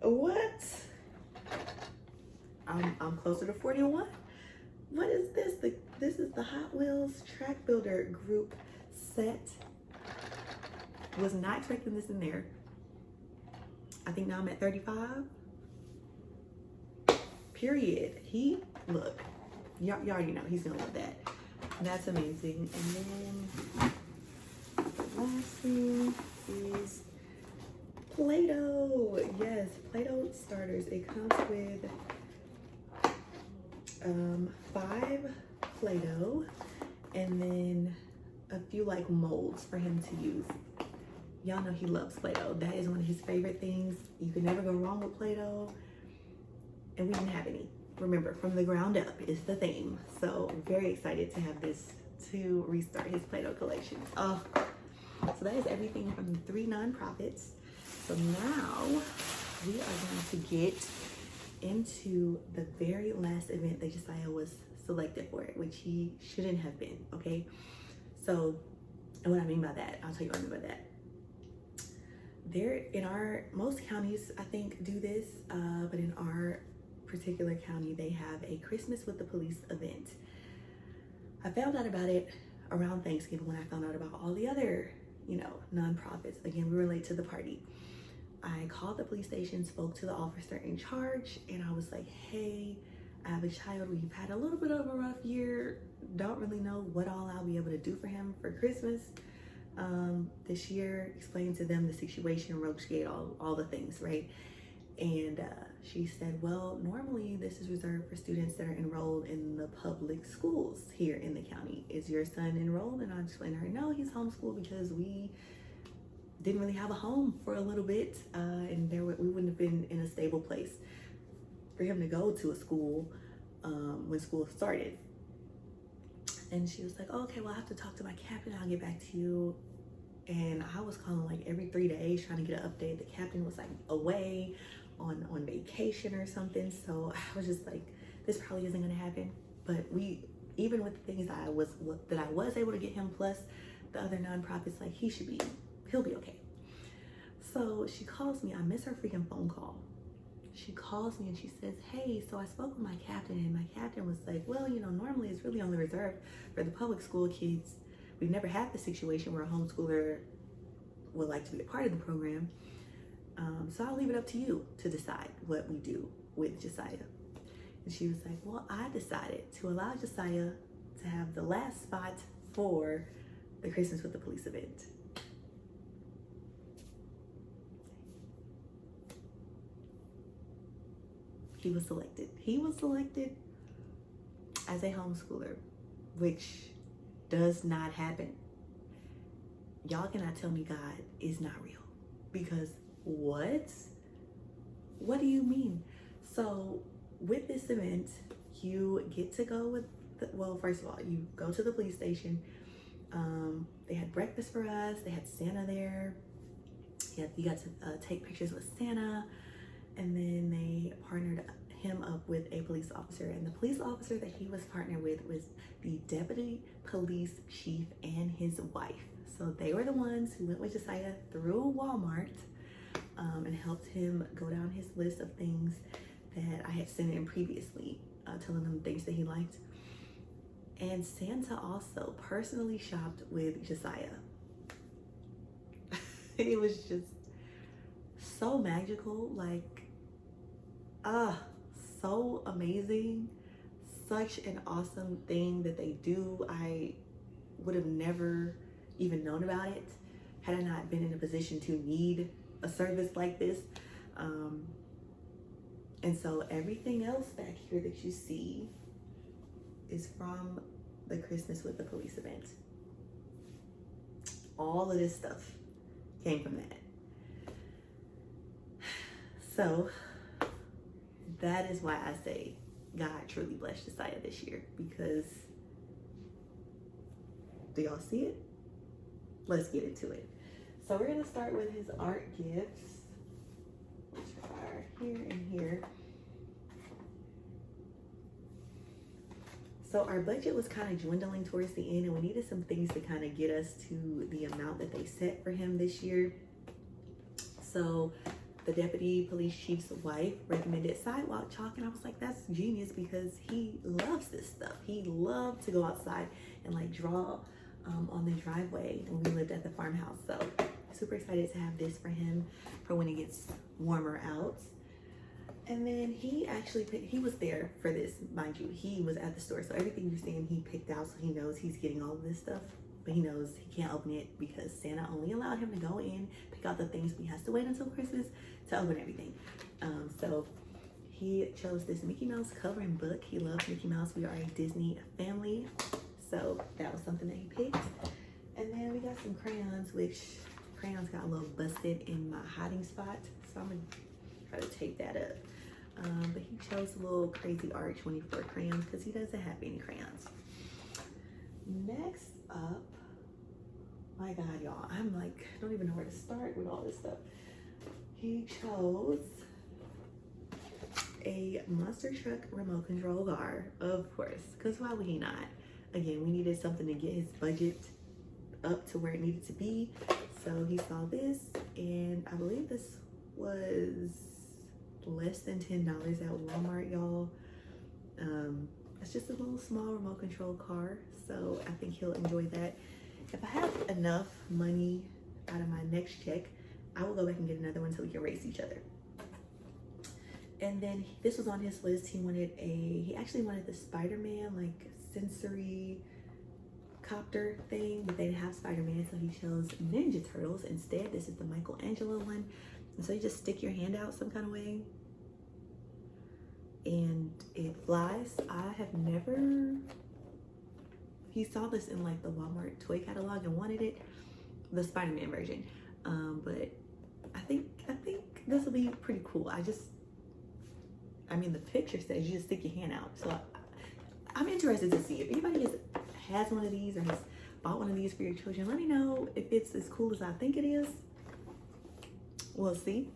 What? I'm closer to 41. What is this? This is the Hot Wheels Track Builder group set. Was not expecting this in there. I think now I'm at 35. Period. Look, you already know he's gonna love that. That's amazing. And then the last thing is Play-Doh. Yes, Play-Doh starters. It comes with 5 Play-Doh and then a few like molds for him to use. Y'all know he loves Play-Doh. That is one of his favorite things. You can never go wrong with Play-Doh. And we didn't have any. Remember, from the ground up is the theme. So I'm very excited to have this to restart his Play-Doh collection. Oh, so that is everything from the 3 nonprofits. So now we are going to get into the very last event that Josiah was selected for, which he shouldn't have been, okay? So, and what I mean by that, I'll tell you what I mean by that. Most counties, I think, do this, but in our particular county, they have a Christmas with the Police event. I found out about it around Thanksgiving when I found out about all the other, nonprofits. Again, we were late to the party. I called the police station, spoke to the officer in charge, and I was like, hey, I have a child. We've had a little bit of a rough year. Don't really know what all I'll be able to do for him for Christmas this year. Explained to them the situation, roach gate, all the things, right? And she said, well, normally this is reserved for students that are enrolled in the public schools here in the county. Is your son enrolled? And I explained to her, no, he's homeschooled because we didn't really have a home for a little bit. And we wouldn't have been in a stable place for him to go to a school when school started. And she was like, oh, okay, well, I have to talk to my captain. I'll get back to you. And I was calling like every 3 days trying to get an update. The captain was like away on vacation or something. So I was just like, this probably isn't gonna happen. But even with the things that I was able to get him, plus the other nonprofits, like he'll be okay. So she calls me, I miss her freaking phone call. She calls me and she says, hey, so I spoke with my captain, and my captain was like, well, normally it's really only reserved for the public school kids. We've never had the situation where a homeschooler would like to be a part of the program. So I'll leave it up to you to decide what we do with Josiah. And she was like, well, I decided to allow Josiah to have the last spot for the Christmas with the Police event. He was selected. He was selected as a homeschooler, which does not happen. Y'all cannot tell me God is not real, because what do you mean? So with this event, you get to go with first of all, you go to the police station. They had breakfast for us. They had Santa there. You got to take pictures with Santa. And then they partnered him up with a police officer. And the police officer that he was partnered with was the deputy police chief and his wife. So they were the ones who went with Josiah through Walmart and helped him go down his list of things that I had sent him previously, telling him things that he liked. And Santa also personally shopped with Josiah. It was just so magical, so amazing. Such an awesome thing that they do. I would have never even known about it had I not been in a position to need a service like this. And so everything else back here that you see is from the Christmas with the Police event. All of this stuff came from that. So that is why I say God truly blessed Josiah this year, because do y'all see it? Let's get into it. So we're gonna start with his art gifts, which are here and here. So our budget was kind of dwindling towards the end, and we needed some things to kind of get us to the amount that they set for him this year. So the deputy police chief's wife recommended sidewalk chalk, and I was like, that's genius, because he loves this stuff. He loved to go outside and draw on the driveway when we lived at the farmhouse. So super excited to have this for him for when he gets warmer out. And then he was there for this, mind you. He was at the store, so everything you're seeing he picked out, so he knows he's getting all of this stuff. But he knows he can't open it because Santa only allowed him to go in, pick out the things, but he has to wait until Christmas to open everything. So he chose this Mickey Mouse coloring book. He loves Mickey Mouse. We are a Disney family, so that was something that he picked. And then we got some crayons, which crayons got a little busted in my hiding spot, so I'm gonna try to take that up. But he chose a little crazy art 24 crayons because he doesn't have any crayons. Next up, my God, y'all, I'm like, I don't even know where to start with all this stuff. He chose a monster truck remote control car, of course, because why would he not? Again, we needed something to get his budget up to where it needed to be. So he saw this, and I believe this was less than $10 at Walmart, y'all. It's just a little small remote control car, so I think he'll enjoy that. If I have enough money out of my next check, I will go back and get another one so we can race each other. And then this was on his list. He actually wanted the Spider-Man like sensory copter thing, but they didn't have Spider-Man, so he chose Ninja Turtles instead. This is the Michelangelo one. And so you just stick your hand out some kind of way and it flies. I have never, he saw this in like the Walmart toy catalog and wanted it, the Spider-Man version. But I think this will be pretty cool. I mean, the picture says you just stick your hand out. So I'm interested to see if anybody has one of these or has bought one of these for your children. Let me know if it's as cool as I think it is. We'll see.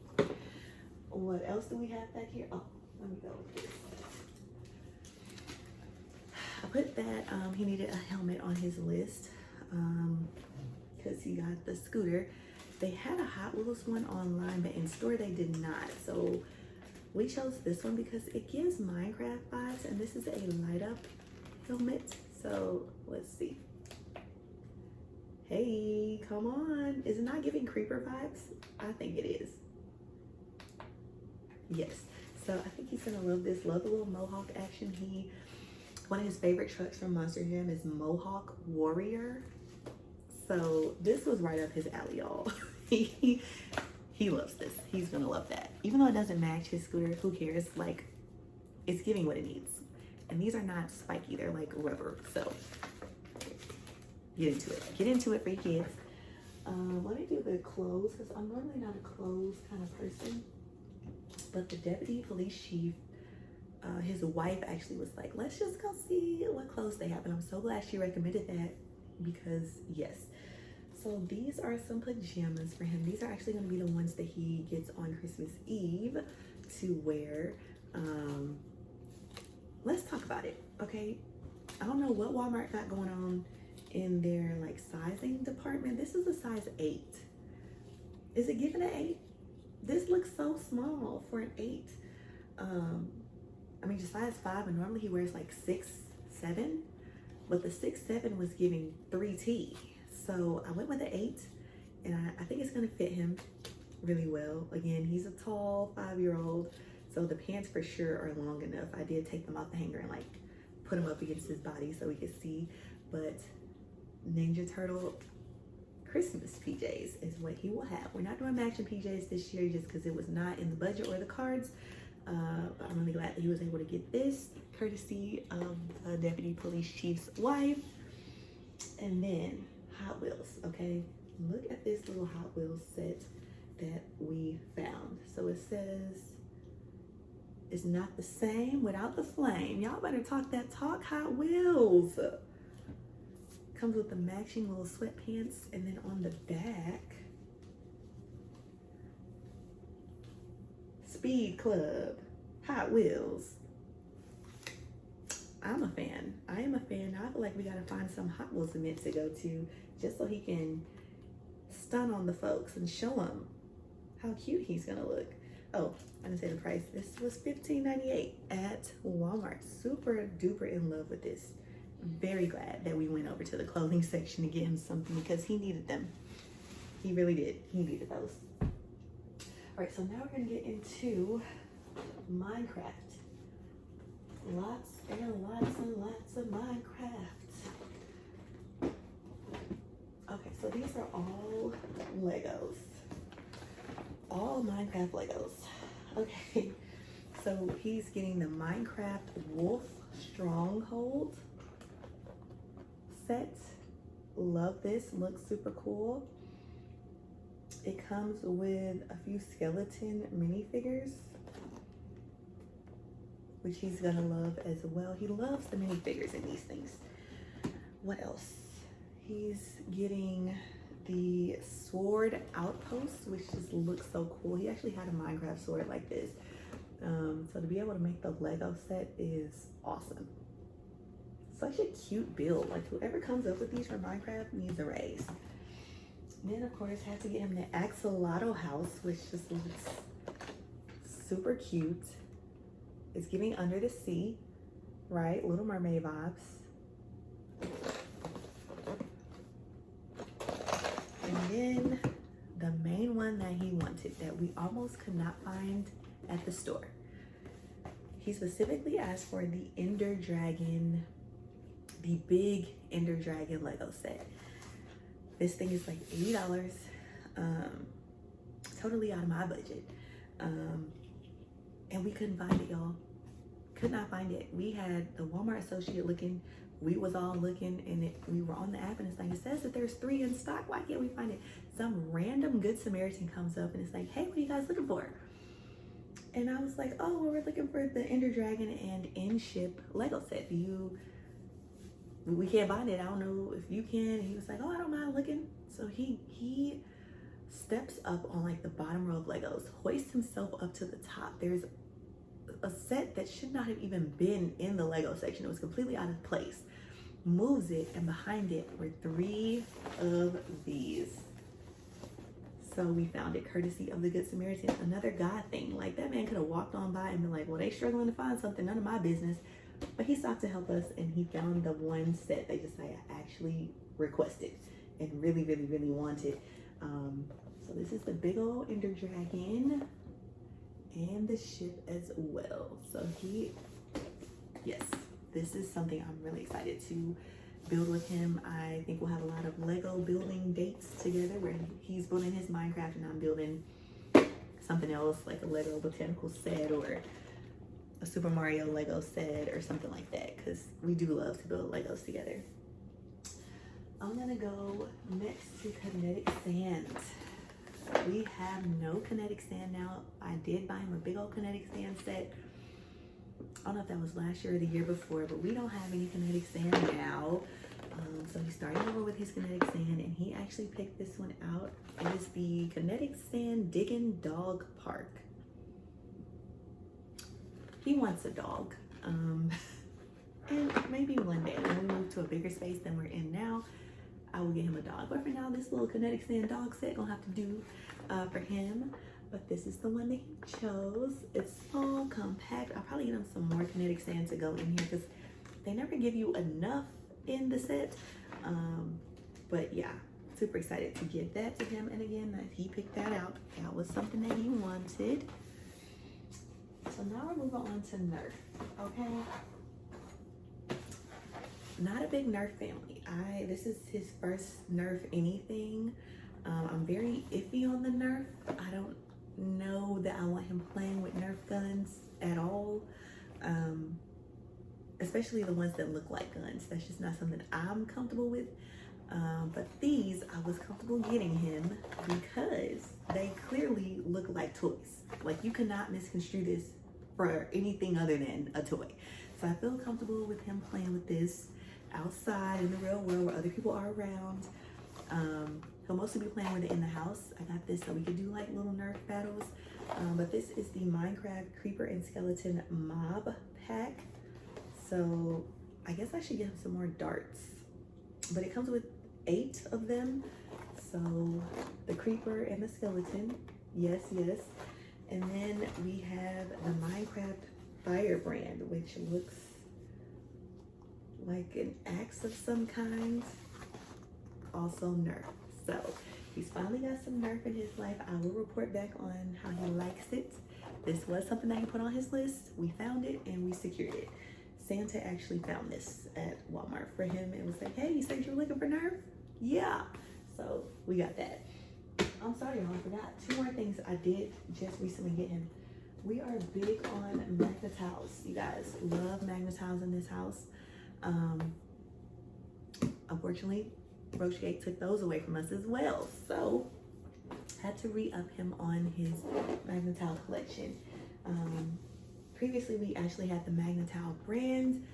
What else do we have back here? Oh, let me go with this. I put that he needed a helmet on his list because he got the scooter. They had a Hot Wheels one online, but in store they did not. So we chose this one because it gives Minecraft vibes, and this is a light up helmet. So let's see. Hey, come on. Is it not giving creeper vibes? I think it is. Yes. So I think he's gonna love this. Love the little Mohawk action. One of his favorite trucks from Monster Jam is Mohawk Warrior. So this was right up his alley, y'all. He loves this. He's gonna love that. Even though it doesn't match his scooter, who cares? Like, it's giving what it needs. And these are not spiky, they're like rubber. So get into it. Get into it for your kids. Let me do the clothes, because I'm normally not a clothes kind of person. But the deputy police chief, his wife actually was like, let's just go see what clothes they have. And I'm so glad she recommended that because yes. So these are some pajamas for him. These are actually going to be the ones that he gets on Christmas Eve to wear. Let's talk about it, okay? I don't know what Walmart got going on in their like sizing department. This is a size 8. Is it given an 8? This looks so small for an 8. I mean, Josiah's 5, and normally he wears like 6, 7, but the 6, 7 was giving 3T. So I went with an 8, and I think it's gonna fit him really well. Again, he's a tall 5-year-old, so the pants for sure are long enough. I did take them off the hanger and like put them up against his body so we could see, but Ninja Turtle Christmas PJs is what he will have. We're not doing matching PJs this year just because it was not in the budget or the cards. But I'm really glad that he was able to get this courtesy of the deputy police chief's wife. And then Hot Wheels, okay? Look at this little Hot Wheels set that we found. So it says, it's not the same without the flame. Y'all better talk that talk, Hot Wheels. Comes with the matching little sweatpants, and then on the back, Speed Club, Hot Wheels. I'm a fan. I am a fan. I feel like we gotta find some Hot Wheels event to go to just so he can stun on the folks and show them how cute he's gonna look. Oh, I didn't say the price. This was $15.98 at Walmart. Super duper in love with this. Very glad that we went over to the clothing section to get him something because he needed them. He really did. He needed those. right, so now we're gonna get into Minecraft. Lots and lots and lots of Minecraft. Okay, so these are all Legos. All Minecraft Legos. Okay, so he's getting the Minecraft Wolf Stronghold set. Love this, looks super cool. It comes with a few skeleton minifigures, which he's gonna love as well. He loves the minifigures in these things. What else? He's getting the sword outpost, which just looks so cool. He actually had a Minecraft sword like this. So to be able to make the Lego set is awesome. Such a cute build. Like whoever comes up with these for Minecraft needs a raise. Then of course had to get him the axolotl house, which just looks super cute. It's giving Under the Sea, right? Little Mermaid vibes. And then the main one that he wanted that we almost could not find at the store. He specifically asked for the Ender Dragon, the big Ender Dragon Lego set. This thing is like $80, totally out of my budget. And we couldn't find it, y'all. Could not find it. We had the Walmart associate looking, we was all looking, and we were on the app and it's like, it says that there's 3 in stock. Why can't we find it? Some random Good Samaritan comes up and it's like, hey, what are you guys looking for? And I was like, oh, well, we're looking for the Ender Dragon and in-ship Lego set. We can't find it. I don't know if you can. And he was like, oh, I don't mind looking. So he steps up on like the bottom row of Legos, hoists himself up to the top. There's a set that should not have even been in the Lego section. It was completely out of place. Moves it, and behind it were 3 of these. So we found it courtesy of the Good Samaritan. Another God thing. Like that man could have walked on by and been like, well, they struggling to find something, none of my business. But he stopped to help us, and he found the one set that Josiah actually requested and really, really, really wanted. So this is the big old Ender Dragon and the ship as well. So yes, this is something I'm really excited to build with him. I think we'll have a lot of Lego building dates together where he's building his Minecraft and I'm building something else like a Lego botanical set or a Super Mario Lego set or something like that, because we do love to build Legos together. I'm gonna go next to kinetic sand. We have no kinetic sand now. I did buy him a big old kinetic sand set. I don't know if that was last year or the year before, but we don't have any kinetic sand now. So he's starting over with his kinetic sand, and he actually picked this one out. It is the Kinetic Sand Diggin' Dog Park. He wants a dog. And maybe one day when we move to a bigger space than we're in now, I will get him a dog. But for now, this little kinetic sand dog set gonna have to do for him. But this is the one that he chose. It's small, compact. I'll probably get him some more kinetic sand to go in here because they never give you enough in the set. But yeah, super excited to give that to him. And again, that he picked that out. That was something that he wanted. So now we're moving on to Nerf, okay? Not a big Nerf family. This is his first Nerf anything. I'm very iffy on the Nerf. I don't know that I want him playing with Nerf guns at all. Especially the ones that look like guns. That's just not something I'm comfortable with. But these I was comfortable getting him because they clearly look like toys. Like you cannot misconstrue this for anything other than a toy. So I feel comfortable with him playing with this outside in the real world where other people are around. He'll mostly be playing with it in the house. I got this so we could do like little Nerf battles. But this is the Minecraft Creeper and Skeleton Mob Pack. So I guess I should get him some more darts. But it comes with 8 of them. So the Creeper and the Skeleton. Yes, yes. And then we have the Minecraft Firebrand, which looks like an axe of some kind. Also Nerf. So He's finally got some Nerf in his life. I will report back on how he likes it. This was something that he put on his list. We found it and we secured it. Santa actually found this at Walmart for him. It was like, hey, you said you were looking for Nerf? Yeah. So we got that. I'm sorry, y'all, I forgot. 2 more things I did just recently get him. We are big on Magnetiles. You guys love Magnetiles in this house. Unfortunately, Roachgate took those away from us as well. So had to re-up him on his Magnetile collection. Previously, we actually had the Magnetile brand.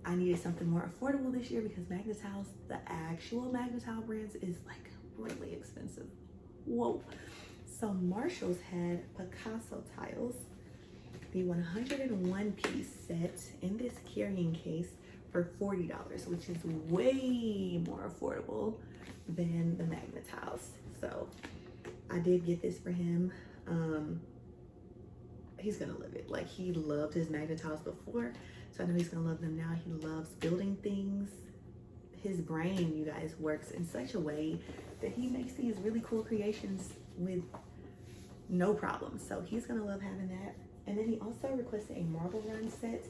I needed something more affordable this year because Magnetiles, the actual Magnetile brands, is like really expensive. Whoa. So Marshall's had Picasso tiles, the 101 piece set in this carrying case for $40, which is way more affordable than the Magnetiles. So I did get this for him. He's gonna love it. Like, he loved his Magnetiles before, so I know he's gonna love them now. He loves building things. His brain, you guys, works in such a way that he makes these really cool creations with no problem. So he's gonna love having that. And then he also requested a marble run set.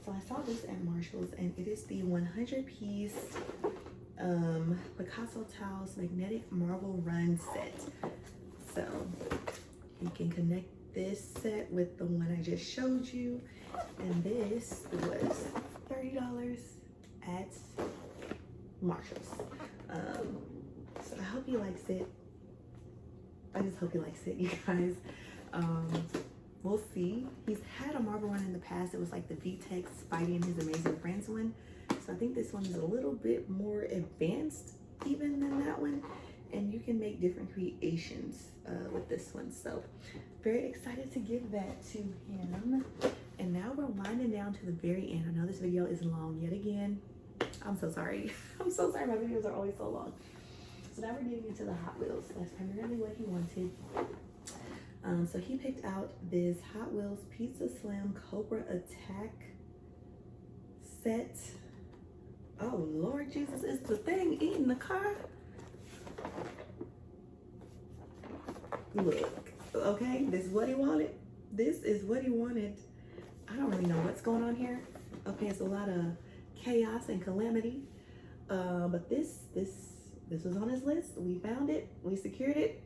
So I saw this at Marshall's, and it is the 100 piece Picasso tiles magnetic marble run set. So you can connect this set with the one I just showed you, and this was $30 at Marshall's. So I hope he likes it. I just hope he likes it, you guys. We'll see. He's had a marble run in the past. It was like the VTech Spidey and His Amazing Friends one. So I think this one is a little bit more advanced even than that one. And you can make different creations with this one. So very excited to give that to him. And now we're winding down to the very end. I know this video is long yet again. I'm so sorry. I'm so sorry. My videos are always so long. So now we're getting into the Hot Wheels. That's primarily what he wanted. So he picked out this Hot Wheels Pizza Slam Cobra Attack set. Oh, Lord Jesus, is the thing eating the car? Look, okay, this is what he wanted. This is what he wanted. I don't really know what's going on here. Okay, it's a lot of chaos and calamity. But this was on his list. We found it. We secured it.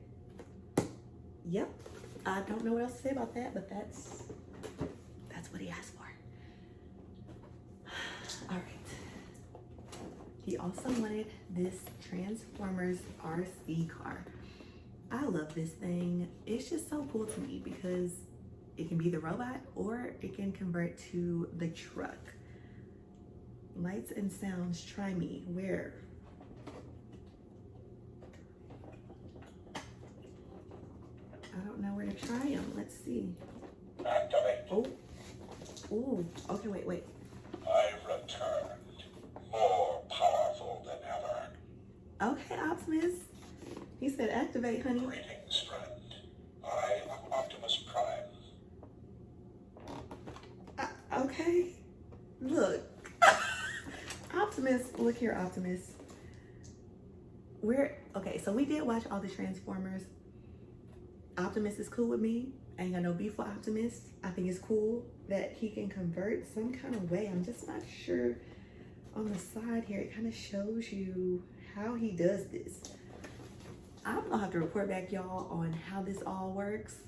Yep. I don't know what else to say about that, but that's what he asked for. All right. He also wanted this Transformers RC car. I love this thing. It's just so cool to me because it can be the robot or it can convert to the truck. Lights and sounds, try me. Where? I don't know where to try them. Let's see. Activate. Oh. Ooh. Okay, wait. I've returned. More powerful than ever. Okay, Optimus. He said activate, honey. Greetings, friend. I am Optimus Prime. Okay. Look. Optimus. Look here, Optimus. Okay, so we did watch all the Transformers. Optimus is cool with me. I ain't got no beef with Optimus. I think it's cool that he can convert some kind of way. I'm just not sure. On the side here, it kind of shows you how he does this. I'm gonna have to report back, y'all, on how this all works.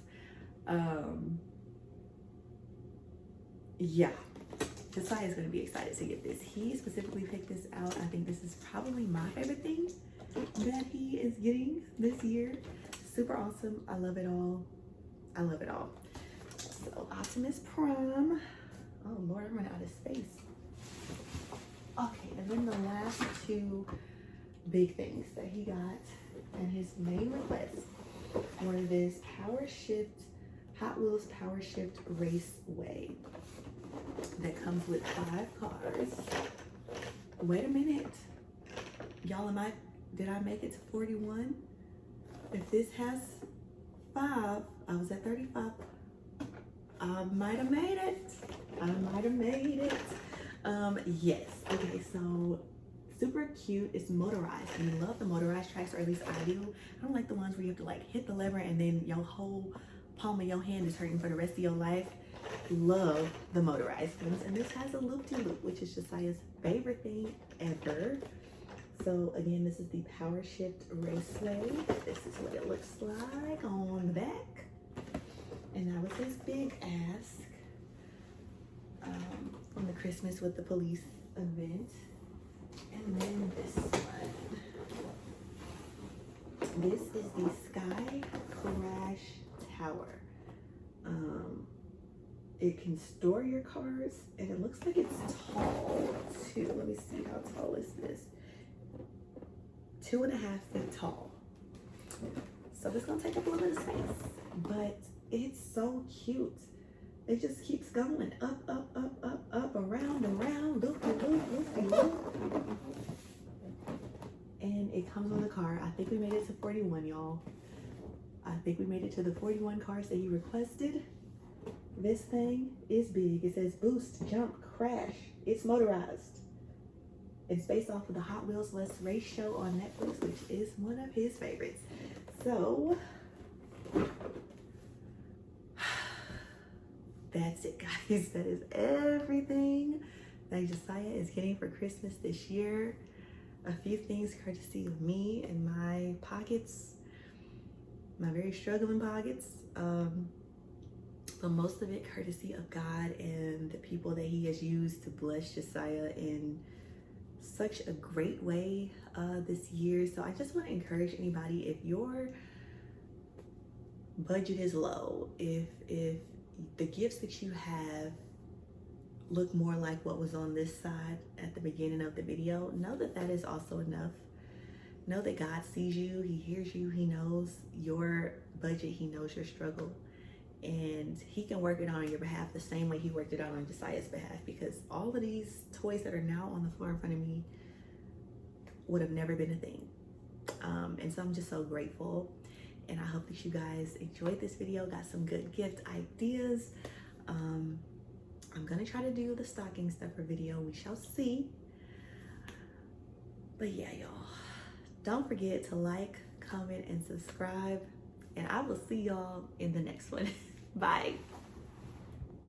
Yeah, Josiah is gonna be excited to get this. He specifically picked this out. I think this is probably my favorite thing that he is getting this year. Super awesome. I love it all. I love it all. So Optimus Prime. Oh Lord, I'm running out of space. Okay, and then the last 2 big things that he got and his main request were this Power Shift, Hot Wheels Power Shift Raceway that comes with 5 cars. Wait a minute. Y'all, did I make it to 41? If this has 5, I was at 35. I might have made it. Yes. Okay, so Super cute. It's motorized. And we love the motorized tracks, or at least I do. I don't like the ones where you have to like hit the lever and then your whole palm of your hand is hurting for the rest of your life. Love the motorized ones. And this has a loop-de-loop, which is Josiah's favorite thing ever. So again, this is the Power Shift Raceway. This is what it looks like on the back. And that was his big ask from the Christmas with the Police event. And then this one. This is the Sky Crash Tower. It can store your cars, and it looks like it's tall too. Let me see, how tall is this? 2.5 feet tall. So this is gonna take up a little bit of space, but it's so cute. It just keeps going up, up, up, up, up, around, around, loop, loop, loop, loop. And it comes with a car. I think we made it to 41, y'all. I think we made it to the 41 cars that you requested. This thing is big. It says boost, jump, crash. It's motorized. It's based off of the Hot Wheels Let's Race show on Netflix, which is one of his favorites. So that's it, guys. That is everything that Josiah is getting for Christmas this year. A few things courtesy of me and my pockets, my very struggling pockets. But most of it courtesy of God and the people that he has used to bless Josiah in such a great way this year. So I just want to encourage anybody, if your budget is low, if the gifts that you have look more like what was on this side at the beginning of the video, know that that is also enough. Know that God sees you, he hears you, he knows your budget, he knows your struggle, and he can work it on your behalf the same way he worked it out on Josiah's behalf, because all of these toys that are now on the floor in front of me would have never been a thing. And so I'm just so grateful, and I hope that you guys enjoyed this video, got some good gift ideas. I'm gonna try to do the stocking stuffer video, we shall see. But yeah, y'all, don't forget to like, comment, and subscribe, and I will see y'all in the next one. Bye.